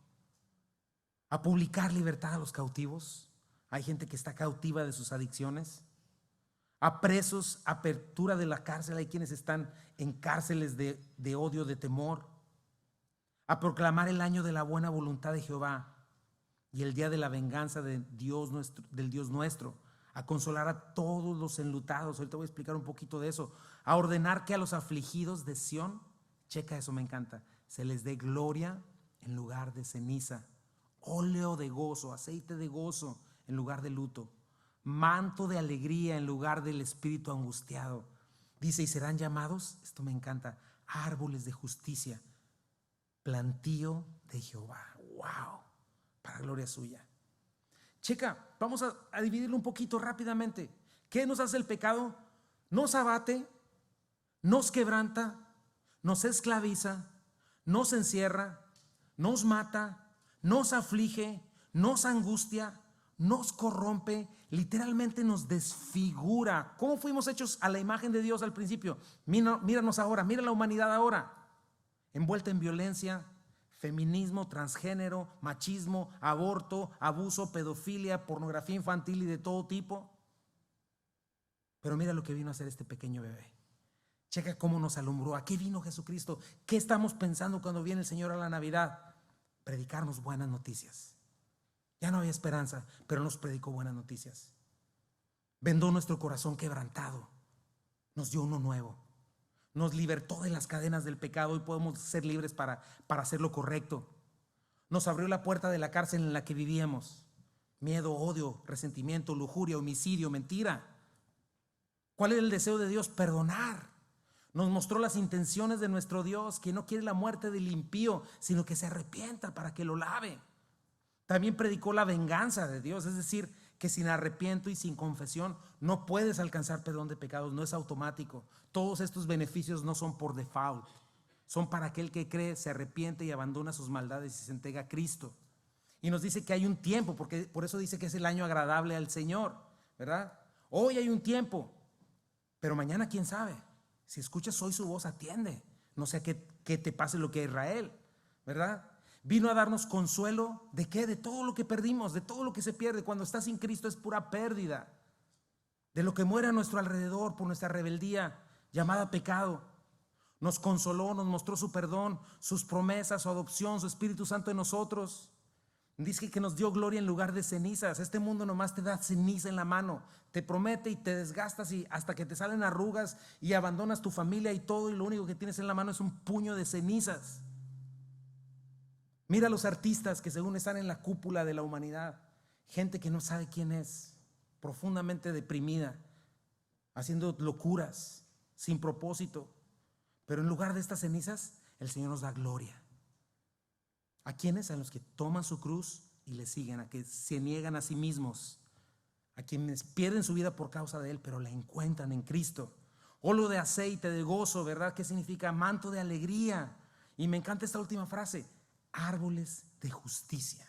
A publicar libertad a los cautivos. Hay gente que está cautiva de sus adicciones. A presos, apertura de la cárcel. Hay quienes están en cárceles de odio, de temor. A proclamar el año de la buena voluntad de Jehová y el día de la venganza del Dios nuestro. A consolar a todos los enlutados. Ahorita voy a explicar un poquito de eso. A ordenar que a los afligidos de Sión, checa eso, me encanta, se les dé gloria en lugar de ceniza, óleo de gozo, aceite de gozo en lugar de luto, manto de alegría en lugar del espíritu angustiado. Dice, y serán llamados, esto me encanta, árboles de justicia, plantío de Jehová. ¡Wow! Para gloria suya. Checa, vamos a dividirlo un poquito rápidamente. ¿Qué nos hace el pecado? Nos abate, nos quebranta, nos esclaviza, nos encierra, nos mata, nos aflige, nos angustia, nos corrompe, literalmente nos desfigura. ¿Cómo fuimos hechos a la imagen de Dios al principio? Míranos ahora, mira la humanidad ahora, envuelta en violencia, feminismo, transgénero, machismo, aborto, abuso, pedofilia, pornografía infantil y de todo tipo. Pero mira lo que vino a hacer este pequeño bebé. Checa cómo nos alumbró. ¿A qué vino Jesucristo? ¿Qué estamos pensando cuando viene el Señor a la Navidad? Predicarnos buenas noticias. Ya no había esperanza, pero nos predicó buenas noticias. Vendó nuestro corazón quebrantado. Nos dio uno nuevo. Nos libertó de las cadenas del pecado y podemos ser libres para hacer lo correcto. Nos abrió la puerta de la cárcel en la que vivíamos. Miedo, odio, resentimiento, lujuria, homicidio, mentira. ¿Cuál es el deseo de Dios? Perdonar. Nos mostró las intenciones de nuestro Dios, que no quiere la muerte del impío, sino que se arrepienta para que lo lave. También predicó la venganza de Dios, es decir, que sin arrepiento y sin confesión no puedes alcanzar perdón de pecados, no es automático. Todos estos beneficios no son por default, son para aquel que cree, se arrepiente y abandona sus maldades y se entrega a Cristo. Y nos dice que hay un tiempo, porque por eso dice que es el año agradable al Señor, ¿verdad? Hoy hay un tiempo, pero mañana quién sabe. Si escuchas hoy su voz, atiende, no sea que te pase lo que a Israel, ¿verdad? Vino a darnos consuelo, ¿de qué? De todo lo que perdimos, de todo lo que se pierde. Cuando estás sin Cristo es pura pérdida. De lo que muere a nuestro alrededor por nuestra rebeldía llamada pecado. Nos consoló, nos mostró su perdón, sus promesas, su adopción, su Espíritu Santo en nosotros. Dice que nos dio gloria en lugar de cenizas. Este mundo nomás te da ceniza en la mano. Te promete y te desgastas y hasta que te salen arrugas y abandonas tu familia y todo, y lo único que tienes en la mano es un puño de cenizas. Mira a los artistas que según están en la cúpula de la humanidad, gente que no sabe quién es, profundamente deprimida, haciendo locuras, sin propósito. Pero en lugar de estas cenizas, el Señor nos da gloria. ¿A quiénes? A los que toman su cruz y le siguen, a que se niegan a sí mismos, a quienes pierden su vida por causa de Él, pero la encuentran en Cristo. Óleo de aceite, de gozo, ¿verdad? ¿Qué significa? Manto de alegría. Y me encanta esta última frase. Árboles de justicia,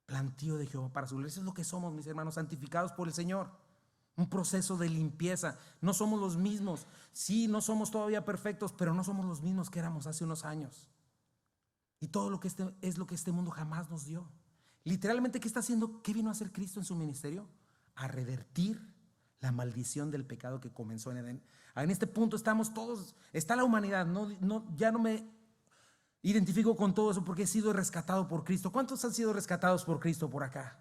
plantío de Jehová para su gloria. Eso es lo que somos, mis hermanos, santificados por el Señor. Un proceso de limpieza. No somos los mismos. Sí, no somos todavía perfectos, pero no somos los mismos que éramos hace unos años. Y todo lo que es lo que este mundo jamás nos dio. Literalmente, ¿qué está haciendo? ¿Qué vino a hacer Cristo en su ministerio? A revertir la maldición del pecado que comenzó en Edén. En este punto estamos todos, está la humanidad. Ya no me identifico con todo eso porque he sido rescatado por Cristo. ¿Cuántos han sido rescatados por Cristo por acá?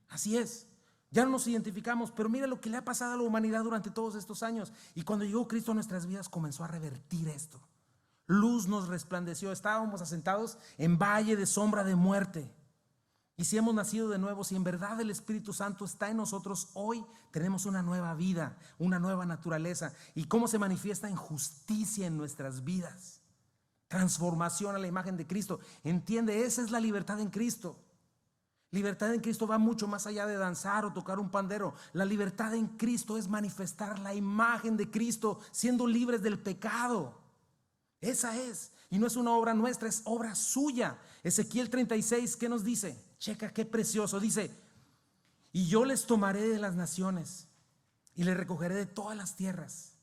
Así es. Ya no nos identificamos, pero mira lo que le ha pasado a la humanidad durante todos estos años. Y cuando llegó Cristo a nuestras vidas comenzó a revertir esto. Luz nos resplandeció, estábamos asentados en valle de sombra de muerte. Y si hemos nacido de nuevo, si en verdad el Espíritu Santo está en nosotros, hoy tenemos una nueva vida, una nueva naturaleza. ¿Y cómo se manifiesta? En justicia en nuestras vidas. Transformación a la imagen de Cristo. Entiende, esa es la libertad en Cristo. Libertad en Cristo va mucho más allá de danzar o tocar un pandero. La libertad en Cristo es manifestar la imagen de Cristo, siendo libres del pecado. Esa es, y no es una obra nuestra, es obra suya. Ezequiel 36, ¿qué nos dice? Checa qué precioso, dice: y yo les tomaré de las naciones y les recogeré de todas las tierras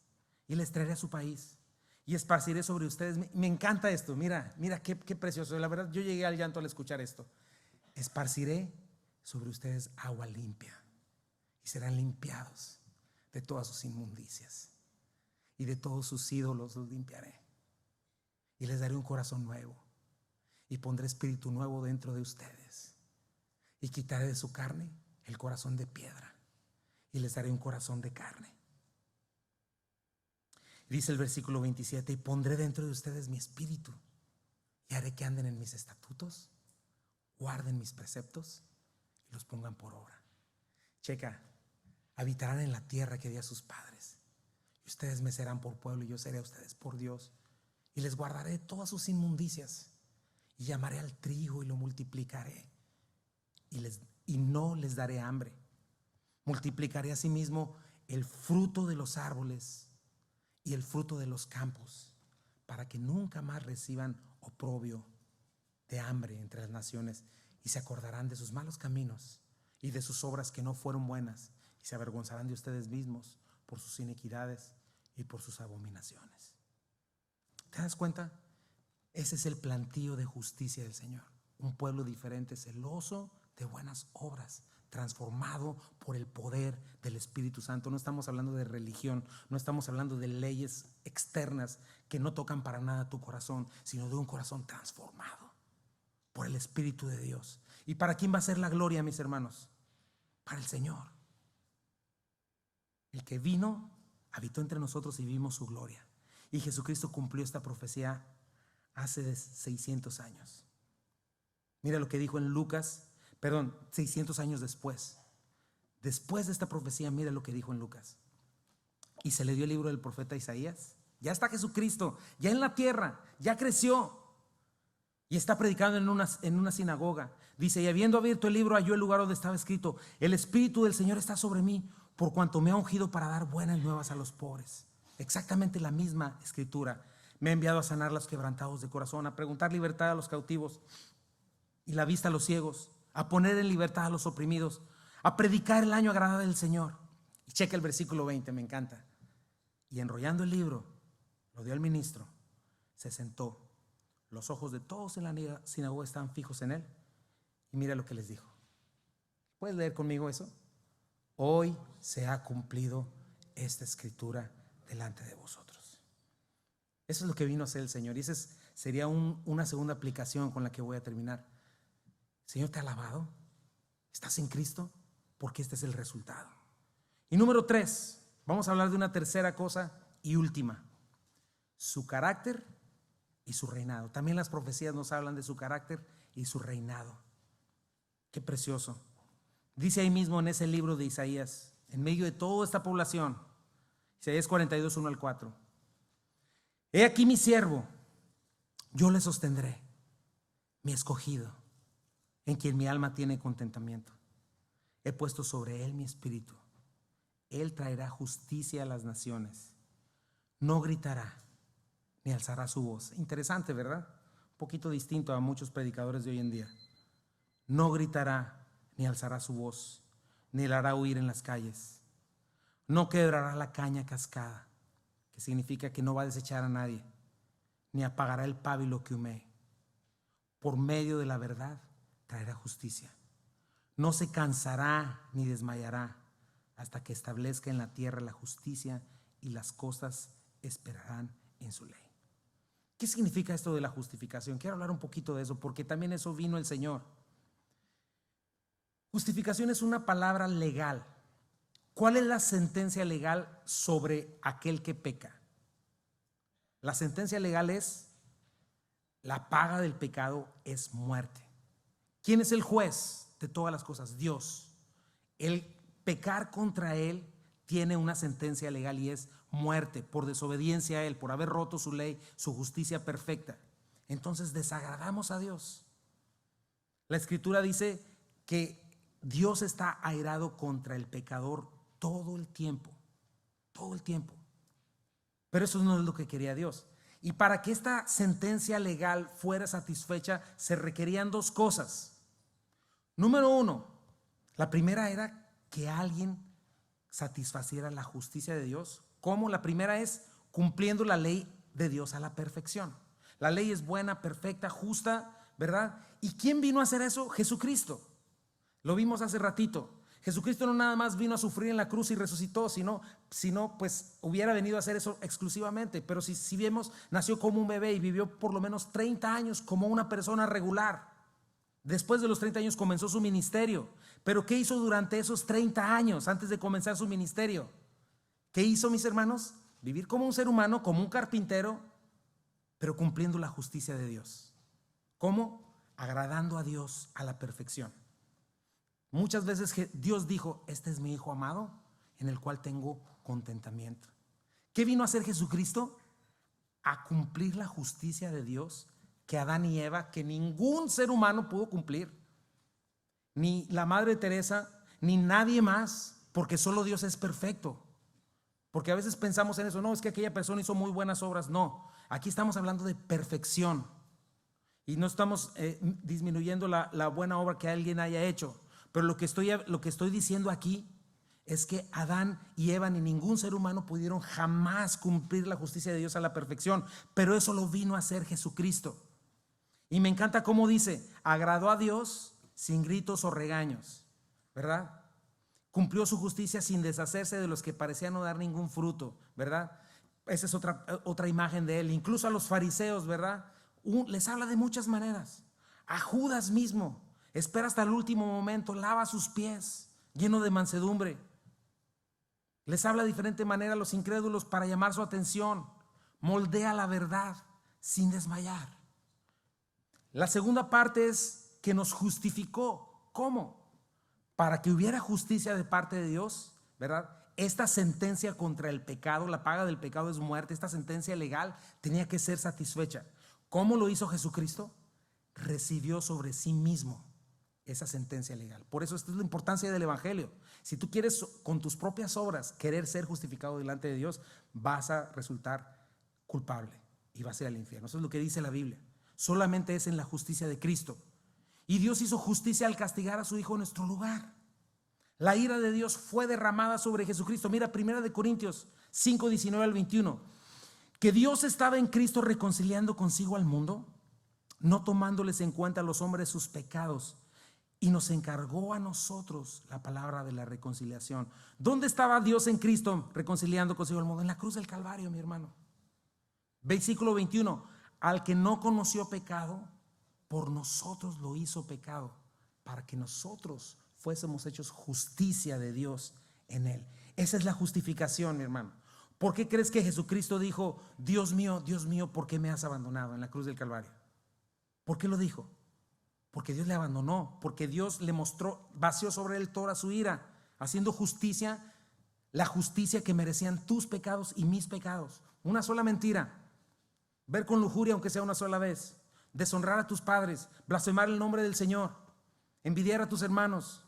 y les traeré a su país y esparciré sobre ustedes. Me encanta esto, mira qué precioso. La verdad, yo llegué al llanto al escuchar esto. Esparciré sobre ustedes agua limpia y serán limpiados de todas sus inmundicias, y de todos sus ídolos los limpiaré. Y les daré un corazón nuevo y pondré espíritu nuevo dentro de ustedes, y quitaré de su carne el corazón de piedra y les daré un corazón de carne. Dice el versículo 27: y pondré dentro de ustedes mi espíritu y haré que anden en mis estatutos, guarden mis preceptos y los pongan por obra. Checa, habitarán en la tierra que di a sus padres, y ustedes me serán por pueblo y yo seré a ustedes por Dios. Y les guardaré todas sus inmundicias, y llamaré al trigo y lo multiplicaré, y no les daré hambre. Multiplicaré asimismo el fruto de los árboles y el fruto de los campos, para que nunca más reciban oprobio de hambre entre las naciones, y se acordarán de sus malos caminos y de sus obras que no fueron buenas, y se avergonzarán de ustedes mismos por sus iniquidades y por sus abominaciones. ¿Te das cuenta? Ese es el plantío de justicia del Señor. Un pueblo diferente, celoso de buenas obras, transformado por el poder del Espíritu Santo. No estamos hablando de religión, no estamos hablando de leyes externas que no tocan para nada tu corazón, sino de un corazón transformado por el Espíritu de Dios. ¿Y para quién va a ser la gloria, mis hermanos? Para el Señor. El que vino, habitó entre nosotros y vimos su gloria. Y Jesucristo cumplió esta profecía hace 600 años. Mira lo que dijo en Lucas, 600 años después. Después de esta profecía, mira lo que dijo en Lucas. Y se le dio el libro del profeta Isaías. Ya está Jesucristo, ya en la tierra, ya creció. Y está predicando en una sinagoga. Dice: y habiendo abierto el libro, halló el lugar donde estaba escrito: el Espíritu del Señor está sobre mí, por cuanto me ha ungido para dar buenas nuevas a los pobres. Exactamente la misma escritura. Me ha enviado a sanar a los quebrantados de corazón, a preguntar libertad a los cautivos y la vista a los ciegos, a poner en libertad a los oprimidos, a predicar el año agradable del Señor. Y checa el versículo 20, me encanta. Y enrollando el libro, lo dio al ministro, se sentó. Los ojos de todos en la sinagoga estaban fijos en él. Y mira lo que les dijo. ¿Puedes leer conmigo eso? Hoy se ha cumplido esta escritura delante de vosotros. Eso es lo que vino a hacer el Señor. Y esa sería una segunda aplicación con la que voy a terminar. Señor, ¿te ha alabado? ¿Estás en Cristo? Porque este es el resultado. Y número 3, vamos a hablar de una tercera cosa y última: su carácter y su reinado. También las profecías nos hablan de su carácter y su reinado. Qué precioso. Dice ahí mismo en ese libro de Isaías, en medio de toda esta población, Isaías 42, 1 al 4: he aquí mi siervo, yo le sostendré, mi escogido, en quien mi alma tiene contentamiento. He puesto sobre él mi espíritu. Él traerá justicia a las naciones. No gritará ni alzará su voz. Interesante, ¿verdad? Un poquito distinto a muchos predicadores de hoy en día. No gritará ni alzará su voz, ni la hará huir en las calles. No quebrará la caña cascada, que significa que no va a desechar a nadie, ni apagará el pábilo que humee. Por medio de la verdad traerá justicia. No se cansará ni desmayará hasta que establezca en la tierra la justicia, y las costas esperarán en su ley. ¿Qué significa esto de la justificación? Quiero hablar un poquito de eso, porque también eso vino el Señor. Justificación es una palabra legal. ¿Cuál es la sentencia legal sobre aquel que peca? La sentencia legal es: la paga del pecado es muerte. ¿Quién es el juez de todas las cosas? Dios. El pecar contra Él tiene una sentencia legal y es muerte por desobediencia a Él, por haber roto su ley, su justicia perfecta. Entonces desagradamos a Dios. La Escritura dice que Dios está airado contra el pecador todo el tiempo, todo el tiempo. Pero eso no es lo que quería Dios. Y para que esta sentencia legal fuera satisfecha, se requerían dos cosas. Número uno, la primera era que alguien satisfaciera la justicia de Dios. ¿Cómo? La primera es cumpliendo la ley de Dios a la perfección. La ley es buena, perfecta, justa, ¿verdad? ¿Y quién vino a hacer eso? Jesucristo. Lo vimos hace ratito. Jesucristo no nada más vino a sufrir en la cruz y resucitó, sino pues hubiera venido a hacer eso exclusivamente. Pero si vemos, nació como un bebé y vivió por lo menos 30 años como una persona regular. Después de los 30 años comenzó su ministerio. Pero ¿qué hizo durante esos 30 años antes de comenzar su ministerio? ¿Qué hizo, mis hermanos? Vivir como un ser humano, como un carpintero, pero cumpliendo la justicia de Dios. ¿Cómo? Agradando a Dios a la perfección. Muchas veces Dios dijo: este es mi Hijo amado, en el cual tengo contentamiento. ¿Qué vino a hacer Jesucristo? A cumplir la justicia de Dios que Adán y Eva, que ningún ser humano pudo cumplir. Ni la Madre Teresa, ni nadie más, porque solo Dios es perfecto. Porque a veces pensamos en eso: no, es que aquella persona hizo muy buenas obras. No, aquí estamos hablando de perfección. Y no estamos disminuyendo la buena obra que alguien haya hecho. Pero lo que estoy diciendo aquí es que Adán y Eva ni ningún ser humano pudieron jamás cumplir la justicia de Dios a la perfección. Pero eso lo vino a hacer Jesucristo. Y me encanta cómo dice: agradó a Dios sin gritos o regaños, ¿verdad? Cumplió su justicia sin deshacerse de los que parecían no dar ningún fruto, ¿verdad? Esa es otra imagen de él. Incluso a los fariseos, ¿verdad? Les habla de muchas maneras. A Judas mismo, espera hasta el último momento, lava sus pies, lleno de mansedumbre. Les habla de diferente manera a los incrédulos para llamar su atención. Moldea la verdad sin desmayar. La segunda parte es que nos justificó. ¿Cómo? Para que hubiera justicia de parte de Dios, ¿verdad? Esta sentencia contra el pecado, la paga del pecado es muerte, esta sentencia legal tenía que ser satisfecha. ¿Cómo lo hizo Jesucristo? Recibió sobre sí mismo esa sentencia legal. Por eso esta es la importancia del evangelio. Si tú quieres con tus propias obras querer ser justificado delante de Dios, vas a resultar culpable y vas a ir al infierno. Eso es lo que dice la Biblia. Solamente es en la justicia de Cristo. Y Dios hizo justicia al castigar a su Hijo en nuestro lugar. La ira de Dios fue derramada sobre Jesucristo. Mira 1 Corintios 5, 19 al 21. Que Dios estaba en Cristo reconciliando consigo al mundo, no tomándoles en cuenta a los hombres sus pecados, y nos encargó a nosotros la palabra de la reconciliación. ¿Dónde estaba Dios en Cristo reconciliando consigo al mundo? En la cruz del Calvario, mi hermano. Versículo 21. Al que no conoció pecado, por nosotros lo hizo pecado, para que nosotros fuésemos hechos justicia de Dios en él. Esa es la justificación, mi hermano. ¿Por qué crees que Jesucristo dijo: Dios mío, ¿por qué me has abandonado en la cruz del Calvario? ¿Por qué lo dijo? Porque Dios le abandonó, porque Dios le mostró, vació sobre él toda su ira, haciendo justicia, la justicia que merecían tus pecados y mis pecados. Una sola mentira, ver con lujuria aunque sea una sola vez, deshonrar a tus padres, blasfemar el nombre del Señor, envidiar a tus hermanos,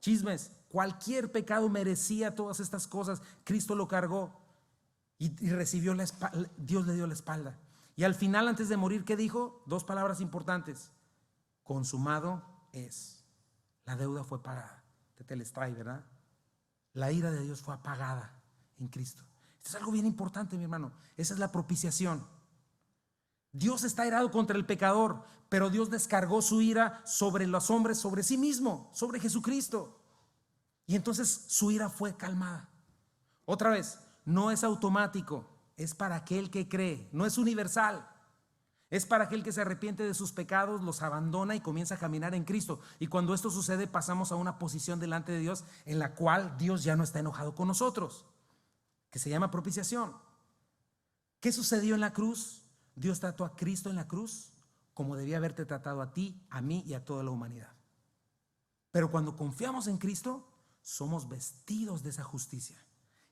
chismes, cualquier pecado merecía todas estas cosas. Cristo lo cargó y recibió Dios le dio la espalda. Y al final, antes de morir, ¿qué dijo? Dos palabras importantes: consumado es. La deuda fue pagada. Tetelestai, ¿verdad? La ira de Dios fue apagada en Cristo. Esto es algo bien importante, mi hermano. Esa es la propiciación. Dios está irado contra el pecador, pero Dios descargó su ira sobre los hombres, sobre sí mismo, sobre Jesucristo. Y entonces su ira fue calmada. Otra vez, no es automático, es para aquel que cree, no es universal. Es para aquel que se arrepiente de sus pecados, los abandona y comienza a caminar en Cristo. Y cuando esto sucede, pasamos a una posición delante de Dios en la cual Dios ya no está enojado con nosotros, que se llama propiciación. ¿Qué sucedió en la cruz? Dios trató a Cristo en la cruz como debía haberte tratado a ti, a mí y a toda la humanidad. Pero cuando confiamos en Cristo, somos vestidos de esa justicia.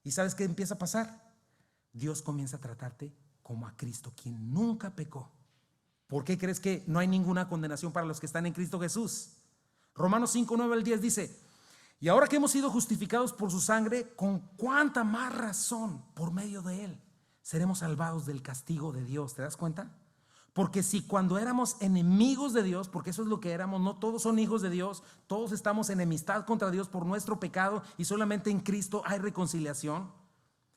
¿Y sabes qué empieza a pasar? Dios comienza a tratarte como a Cristo, quien nunca pecó. ¿Por qué crees que no hay ninguna condenación para los que están en Cristo Jesús? Romanos 5, 9 al 10 dice: y ahora que hemos sido justificados por su sangre, con cuánta más razón por medio de él seremos salvados del castigo de Dios. ¿Te das cuenta? Porque si cuando éramos enemigos de Dios, porque eso es lo que éramos, no todos son hijos de Dios, todos estamos en enemistad contra Dios por nuestro pecado y solamente en Cristo hay reconciliación.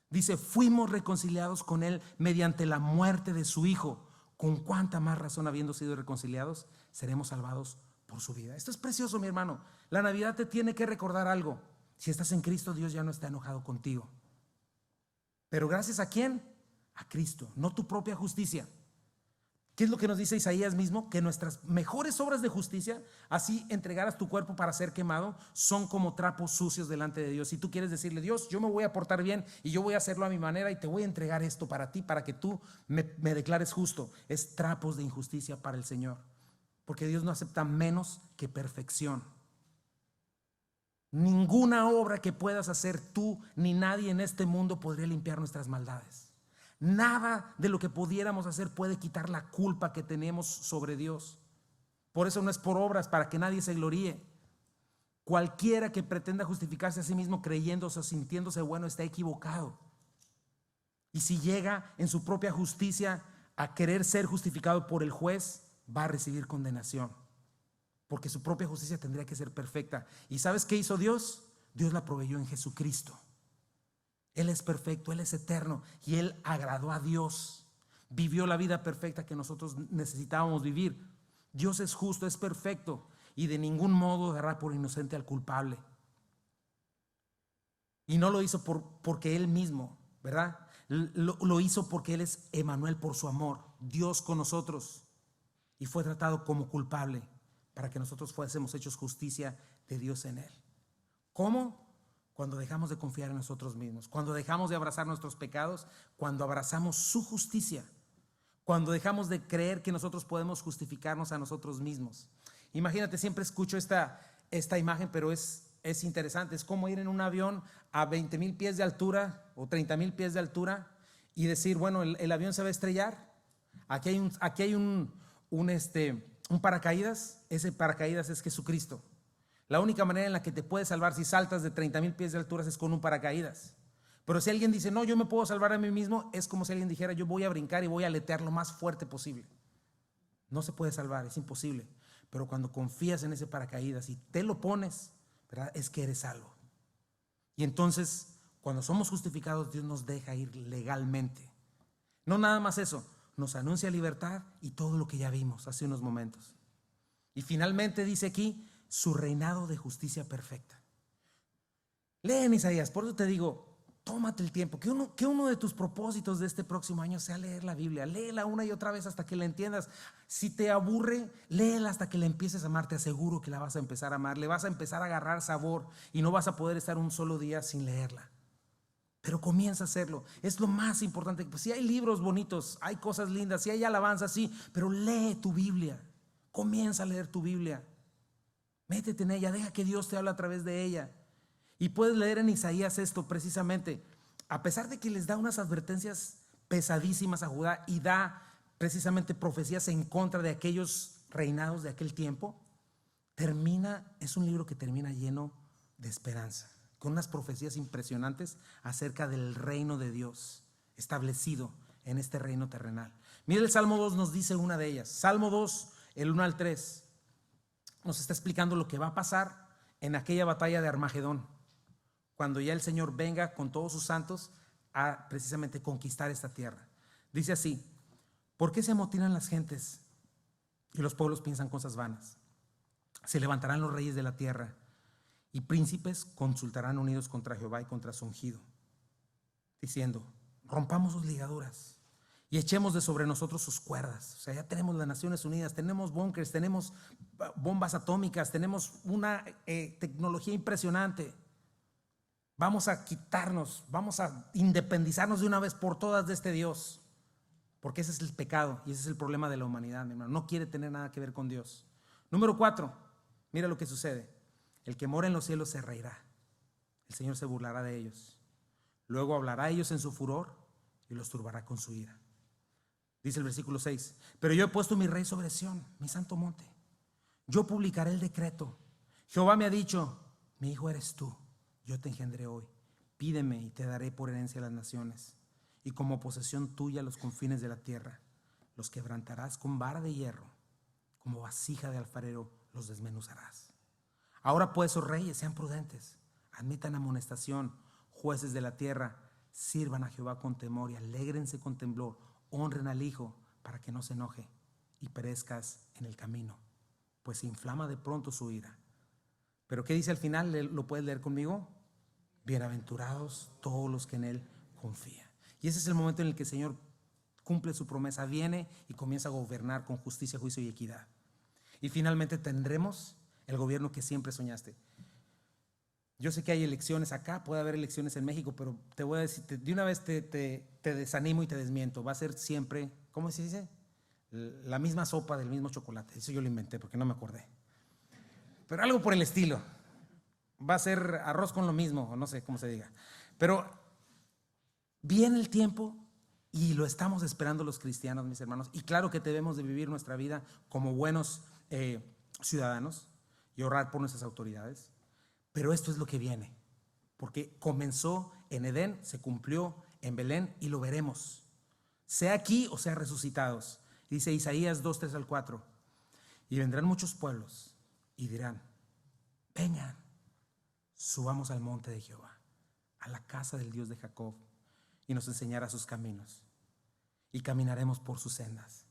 Dice, fuimos reconciliados con él mediante la muerte de su Hijo. Con cuánta más razón, habiendo sido reconciliados, seremos salvados por su vida. Esto es precioso, mi hermano. La Navidad te tiene que recordar algo. Si estás en Cristo, Dios ya no está enojado contigo. Pero gracias a ¿quién? A Cristo, no tu propia justicia. ¿Qué es lo que nos dice Isaías mismo? Que nuestras mejores obras de justicia, así entregaras tu cuerpo para ser quemado, son como trapos sucios delante de Dios. Si tú quieres decirle, Dios, yo me voy a portar bien y yo voy a hacerlo a mi manera y te voy a entregar esto para ti, para que tú me declares justo, es trapos de injusticia para el Señor. Porque Dios no acepta menos que perfección. Ninguna obra que puedas hacer tú ni nadie en este mundo podría limpiar nuestras maldades. Nada de lo que pudiéramos hacer puede quitar la culpa que tenemos sobre Dios. Por eso no es por obras, para que nadie se gloríe. Cualquiera que pretenda justificarse a sí mismo creyéndose o sintiéndose bueno está equivocado. Y si llega en su propia justicia a querer ser justificado por el juez, va a recibir condenación. Porque su propia justicia tendría que ser perfecta. ¿Y sabes qué hizo Dios? Dios la proveyó en Jesucristo. Él es perfecto, Él es eterno y Él agradó a Dios. Vivió la vida perfecta que nosotros necesitábamos vivir. Dios es justo, es perfecto y de ningún modo dará por inocente al culpable. Y no lo hizo porque Él mismo, ¿verdad? Lo hizo porque Él es Emmanuel, por su amor, Dios con nosotros, y fue tratado como culpable para que nosotros fuésemos hechos justicia de Dios en Él. ¿Cómo? Cuando dejamos de confiar en nosotros mismos, cuando dejamos de abrazar nuestros pecados, cuando abrazamos su justicia, cuando dejamos de creer que nosotros podemos justificarnos a nosotros mismos. Imagínate, siempre escucho esta imagen, pero es interesante. Es como ir en un avión a 20,000 pies de altura o 30,000 pies de altura y decir, bueno, el avión se va a estrellar. Aquí hay un paracaídas. Ese paracaídas es Jesucristo. La única manera en la que te puedes salvar si saltas de 30,000 pies de altura es con un paracaídas. Pero si alguien dice, no, yo me puedo salvar a mí mismo, es como si alguien dijera, yo voy a brincar y voy a aletear lo más fuerte posible. No se puede salvar, es imposible. Pero cuando confías en ese paracaídas y te lo pones, ¿verdad? Es que eres salvo. Y entonces, cuando somos justificados, Dios nos deja ir legalmente. No nada más eso, nos anuncia libertad y todo lo que ya vimos hace unos momentos. Y finalmente dice aquí, su reinado de justicia perfecta. Lee en Isaías, por eso te digo, tómate el tiempo, que uno de tus propósitos de este próximo año sea leer la Biblia. Léela una y otra vez hasta que la entiendas. Si te aburre, léela hasta que la empieces a amar. Te aseguro que la vas a empezar a amar, le vas a empezar a agarrar sabor y no vas a poder estar un solo día sin leerla. Pero comienza a hacerlo, es lo más importante. Pues si hay libros bonitos, hay cosas lindas, si hay alabanza, sí, pero lee tu Biblia, comienza a leer tu Biblia. Métete en ella, deja que Dios te hable a través de ella. Y puedes leer en Isaías esto precisamente, a pesar de que les da unas advertencias pesadísimas a Judá y da precisamente profecías en contra de aquellos reinados de aquel tiempo, es un libro que termina lleno de esperanza, con unas profecías impresionantes acerca del reino de Dios establecido en este reino terrenal. Mira, el Salmo 2 nos dice una de ellas. Salmo 2, el 1 al 3. Nos está explicando lo que va a pasar en aquella batalla de Armagedón, cuando ya el Señor venga con todos sus santos a precisamente conquistar esta tierra. Dice así: ¿por qué se amotinan las gentes y los pueblos piensan cosas vanas? Se levantarán los reyes de la tierra y príncipes consultarán unidos contra Jehová y contra su ungido, diciendo: rompamos sus ligaduras y echemos de sobre nosotros sus cuerdas. O sea, ya tenemos las Naciones Unidas, tenemos búnkers, tenemos bombas atómicas, tenemos una tecnología impresionante. Vamos a quitarnos, vamos a independizarnos de una vez por todas de este Dios, porque ese es el pecado y ese es el problema de la humanidad, mi hermano. No quiere tener nada que ver con Dios. Número 4, mira lo que sucede. El que mora en los cielos se reirá. El Señor se burlará de ellos. Luego hablará a ellos en su furor y los turbará con su ira. Dice el versículo 6, pero yo he puesto mi rey sobre Sión, mi santo monte. Yo publicaré el decreto. Jehová me ha dicho, mi hijo eres tú, yo te engendré hoy. Pídeme y te daré por herencia a las naciones, y como posesión tuya los confines de la tierra. Los quebrantarás con vara de hierro, como vasija de alfarero los desmenuzarás. Ahora pues, oh reyes, sean prudentes, admitan amonestación, jueces de la tierra, sirvan a Jehová con temor y alégrense con temblor, honren al Hijo para que no se enoje y perezcas en el camino, pues se inflama de pronto su ira. Pero ¿qué dice al final? ¿Lo puedes leer conmigo? Bienaventurados todos los que en Él confían. Y ese es el momento en el que el Señor cumple su promesa, viene y comienza a gobernar con justicia, juicio y equidad. Y finalmente tendremos el gobierno que siempre soñaste. Yo sé que hay elecciones acá, puede haber elecciones en México, pero te voy a decir, de una vez te desanimo y te desmiento. Va a ser siempre, ¿cómo se dice? La misma sopa del mismo chocolate. Eso yo lo inventé porque no me acordé. Pero algo por el estilo. Va a ser arroz con lo mismo, o no sé cómo se diga. Pero viene el tiempo y lo estamos esperando los cristianos, mis hermanos. Y claro que debemos de vivir nuestra vida como buenos ciudadanos y orar por nuestras autoridades. Pero esto es lo que viene, porque comenzó en Edén, se cumplió en Belén y lo veremos, sea aquí o sea resucitados. Dice Isaías 2, 3 al 4, y vendrán muchos pueblos y dirán, vengan, subamos al monte de Jehová, a la casa del Dios de Jacob, y nos enseñará sus caminos, y caminaremos por sus sendas,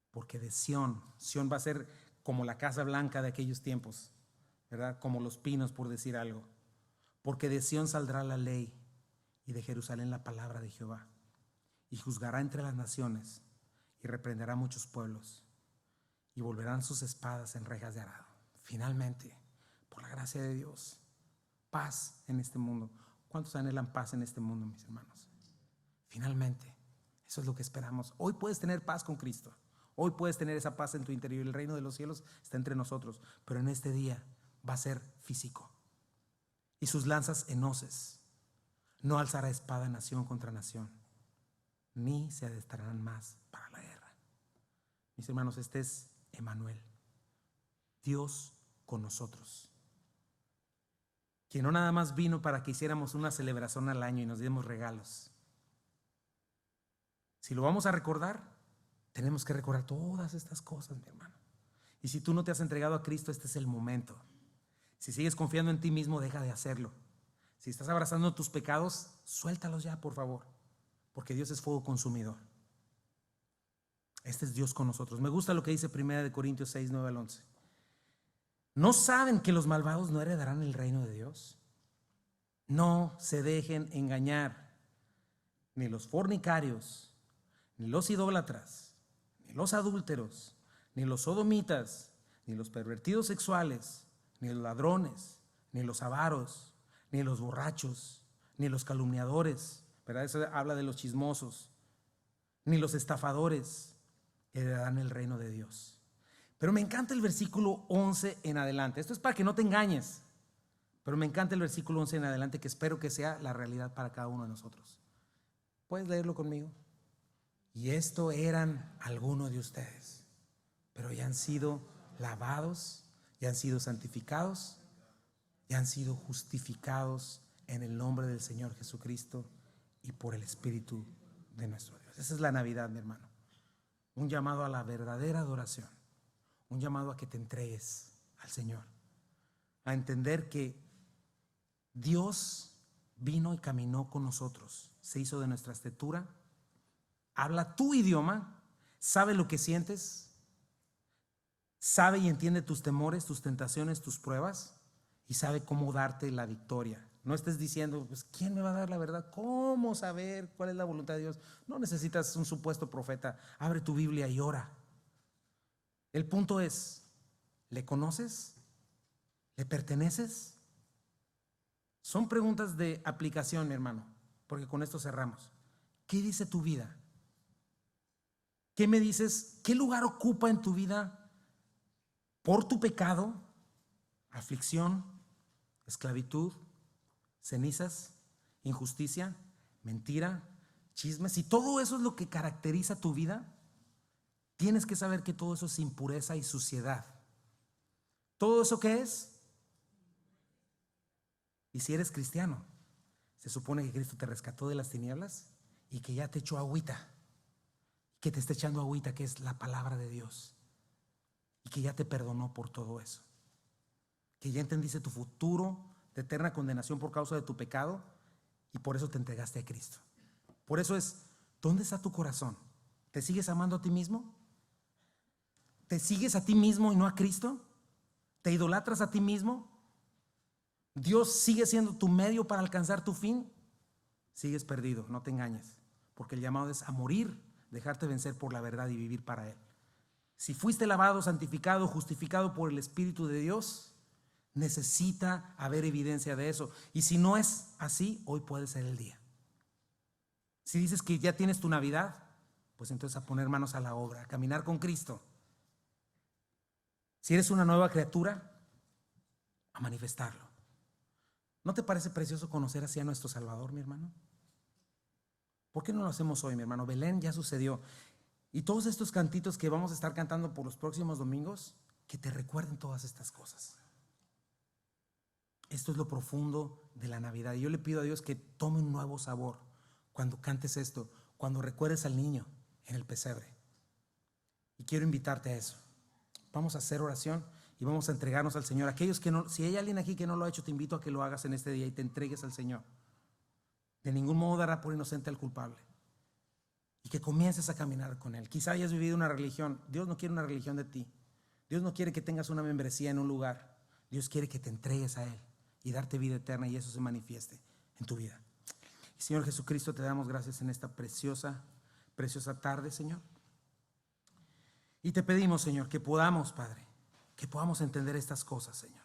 porque de Sión va a ser como la casa blanca de aquellos tiempos, ¿verdad? Como los pinos, por decir algo. Porque de Sión saldrá la ley y de Jerusalén la palabra de Jehová. Y juzgará entre las naciones y reprenderá muchos pueblos y volverán sus espadas en rejas de arado. Finalmente, por la gracia de Dios, paz en este mundo. ¿Cuántos anhelan paz en este mundo, mis hermanos? Finalmente, eso es lo que esperamos. Hoy puedes tener paz con Cristo. Hoy puedes tener esa paz en tu interior. El reino de los cielos está entre nosotros. Pero en este día va a ser físico. Y sus lanzas en hoces. No alzará espada nación contra nación, ni se adestrarán más para la guerra. Mis hermanos, este es Emmanuel, Dios con nosotros, que no nada más vino para que hiciéramos una celebración al año y nos diéramos regalos. Si lo vamos a recordar, tenemos que recordar todas estas cosas, mi hermano. Y si tú no te has entregado a Cristo, este es el momento. Si sigues confiando en ti mismo, deja de hacerlo. Si estás abrazando tus pecados, suéltalos ya, por favor, porque Dios es fuego consumidor. Este es Dios con nosotros. Me gusta lo que dice 1 Corintios 6, 9 al 11. ¿No saben que los malvados no heredarán el reino de Dios? No se dejen engañar, ni los fornicarios, ni los idólatras, ni los adúlteros, ni los sodomitas, ni los pervertidos sexuales, ni los ladrones, ni los avaros, ni los borrachos, ni los calumniadores, ¿verdad? Eso habla de los chismosos, ni los estafadores heredarán el reino de Dios. Pero me encanta el versículo 11 en adelante. Esto es para que no te engañes, pero me encanta el versículo 11 en adelante, que espero que sea la realidad para cada uno de nosotros. ¿Puedes leerlo conmigo? Y esto eran algunos de ustedes, pero ya han sido lavados, ya han sido santificados, ya han sido justificados en el nombre del Señor Jesucristo y por el Espíritu de nuestro Dios. Esa es la Navidad, mi hermano. Un llamado a la verdadera adoración, un llamado a que te entregues al Señor, a entender que Dios vino y caminó con nosotros, se hizo de nuestra estatura, habla tu idioma, sabe lo que sientes, sabe y entiende tus temores, tus tentaciones, tus pruebas, y sabe cómo darte la victoria No estés diciendo, pues, ¿quién me va a dar la verdad? ¿Cómo saber cuál es la voluntad de Dios? No necesitas un supuesto profeta. Abre tu Biblia y ora. El punto es, ¿le conoces? ¿Le perteneces? Son preguntas de aplicación, mi hermano, porque con esto cerramos. ¿Qué dice tu vida? ¿Qué me dices? ¿Qué lugar ocupa en tu vida por tu pecado, aflicción, esclavitud, cenizas, injusticia, mentira, chismes? Si todo eso es lo que caracteriza tu vida, tienes que saber que todo eso es impureza y suciedad. ¿Todo eso qué es? Y si eres cristiano, se supone que Cristo te rescató de las tinieblas y que ya te echó agüita, que te está echando agüita, que es la palabra de Dios, y que ya te perdonó por todo eso, que ya entendiste tu futuro de eterna condenación por causa de tu pecado y por eso te entregaste a Cristo. Por eso es, ¿dónde está tu corazón? ¿Te sigues amando a ti mismo? ¿Te sigues a ti mismo y no a Cristo? ¿Te idolatras a ti mismo? ¿Dios sigue siendo tu medio para alcanzar tu fin? Sigues perdido, no te engañes, porque el llamado es a morir, dejarte vencer por la verdad y vivir para Él. Si fuiste lavado, santificado, justificado por el Espíritu de Dios, necesita haber evidencia de eso. Y si no es así, hoy puede ser el día. Si dices que ya tienes tu Navidad, pues entonces a poner manos a la obra, a caminar con Cristo. Si eres una nueva criatura, a manifestarlo. ¿No te parece precioso conocer así a nuestro Salvador, mi hermano? ¿Por qué no lo hacemos hoy, mi hermano? Belén ya sucedió. Y todos estos cantitos que vamos a estar cantando por los próximos domingos, que te recuerden todas estas cosas. Esto es lo profundo de la Navidad. Y yo le pido a Dios que tome un nuevo sabor cuando cantes esto, cuando recuerdes al niño en el pesebre. Y quiero invitarte a eso. Vamos a hacer oración y vamos a entregarnos al Señor. Aquellos que no, si hay alguien aquí que no lo ha hecho, te invito a que lo hagas en este día y te entregues al Señor. De ningún modo dará por inocente al culpable. Y que comiences a caminar con Él. Quizá hayas vivido una religión. Dios no quiere una religión de ti. Dios no quiere que tengas una membresía en un lugar. Dios quiere que te entregues a Él y darte vida eterna y eso se manifieste en tu vida. Y Señor Jesucristo, te damos gracias en esta preciosa, preciosa tarde, Señor. Y te pedimos, Señor, que podamos, Padre, que podamos entender estas cosas, Señor.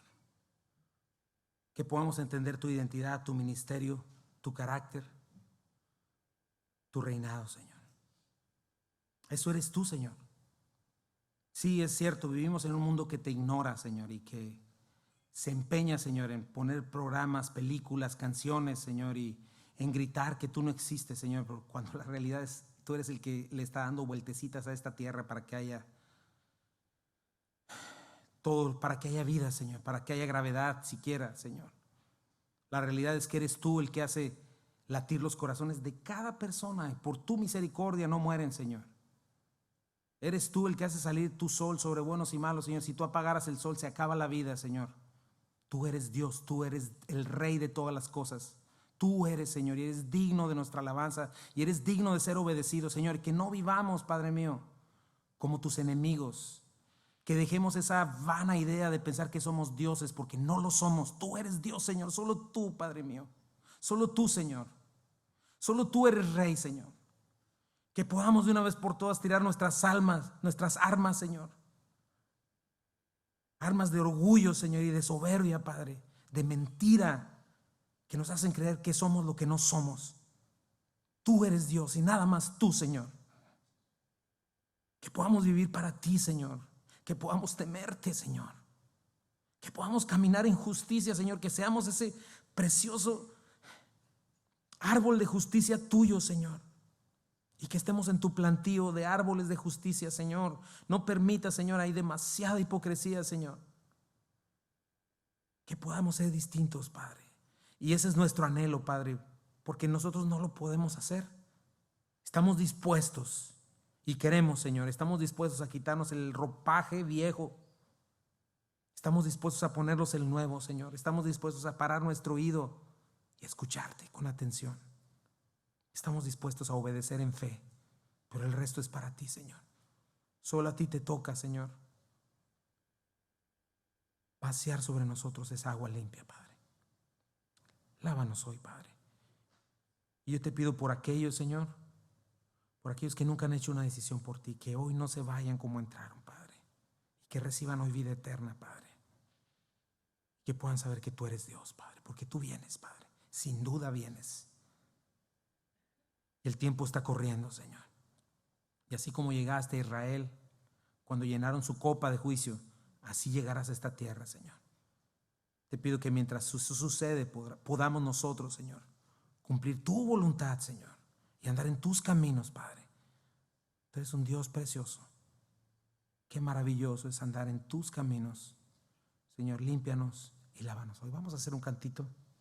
Que podamos entender tu identidad, tu ministerio, tu carácter, tu reinado, Señor. Eso eres tú, Señor. Sí, es cierto, vivimos en un mundo que te ignora, Señor, y que se empeña, Señor, en poner programas, películas, canciones, Señor, y en gritar que tú no existes, Señor, pero cuando la realidad es, tú eres el que le está dando vueltecitas a esta tierra para que haya todo, para que haya vida, Señor, para que haya gravedad siquiera, Señor. La realidad es que eres tú el que hace latir los corazones de cada persona y por tu misericordia no mueren, Señor. Eres tú el que hace salir tu sol sobre buenos y malos, Señor. Si tú apagaras el sol, se acaba la vida, Señor. Tú eres Dios, tú eres el Rey de todas las cosas. Tú eres, Señor, y eres digno de nuestra alabanza y eres digno de ser obedecido, Señor. Que no vivamos, Padre mío, como tus enemigos. Que dejemos esa vana idea de pensar que somos dioses, porque no lo somos. Tú eres Dios, Señor. Solo tú, Padre mío. Solo tú, Señor. Solo tú eres Rey, Señor. Que podamos de una vez por todas tirar nuestras almas, nuestras armas, Señor. Armas de orgullo, Señor, y de soberbia, Padre. De mentira, que nos hacen creer que somos lo que no somos. Tú eres Dios y nada más tú, Señor. Que podamos vivir para ti, Señor. Que podamos temerte, Señor. Que podamos caminar en justicia, Señor. Que seamos ese precioso árbol de justicia tuyo, Señor. Y que estemos en tu plantío de árboles de justicia, Señor. No permita, Señor, hay demasiada hipocresía, Señor. Que podamos ser distintos, Padre. Y ese es nuestro anhelo, Padre, porque nosotros no lo podemos hacer. Estamos dispuestos y queremos, Señor, estamos dispuestos a quitarnos el ropaje viejo. Estamos dispuestos a ponernos el nuevo, Señor. Estamos dispuestos a parar nuestro oído y escucharte con atención. Estamos dispuestos a obedecer en fe, pero el resto es para ti, Señor. Solo a ti te toca, Señor, vaciar sobre nosotros esa agua limpia, Padre. Lávanos hoy, Padre. Y yo te pido por aquellos, Señor, por aquellos que nunca han hecho una decisión por ti, que hoy no se vayan como entraron, Padre, y que reciban hoy vida eterna, Padre. Que puedan saber que tú eres Dios, Padre, porque tú vienes, Padre. Sin duda vienes. El tiempo está corriendo, Señor. Y así como llegaste a Israel cuando llenaron su copa de juicio, así llegarás a esta tierra, Señor. Te pido que mientras eso sucede podamos nosotros, Señor, cumplir tu voluntad, Señor, y andar en tus caminos, Padre. Tú eres un Dios precioso. Qué maravilloso es andar en tus caminos. Señor, límpianos y lávanos. Hoy vamos a hacer un cantito.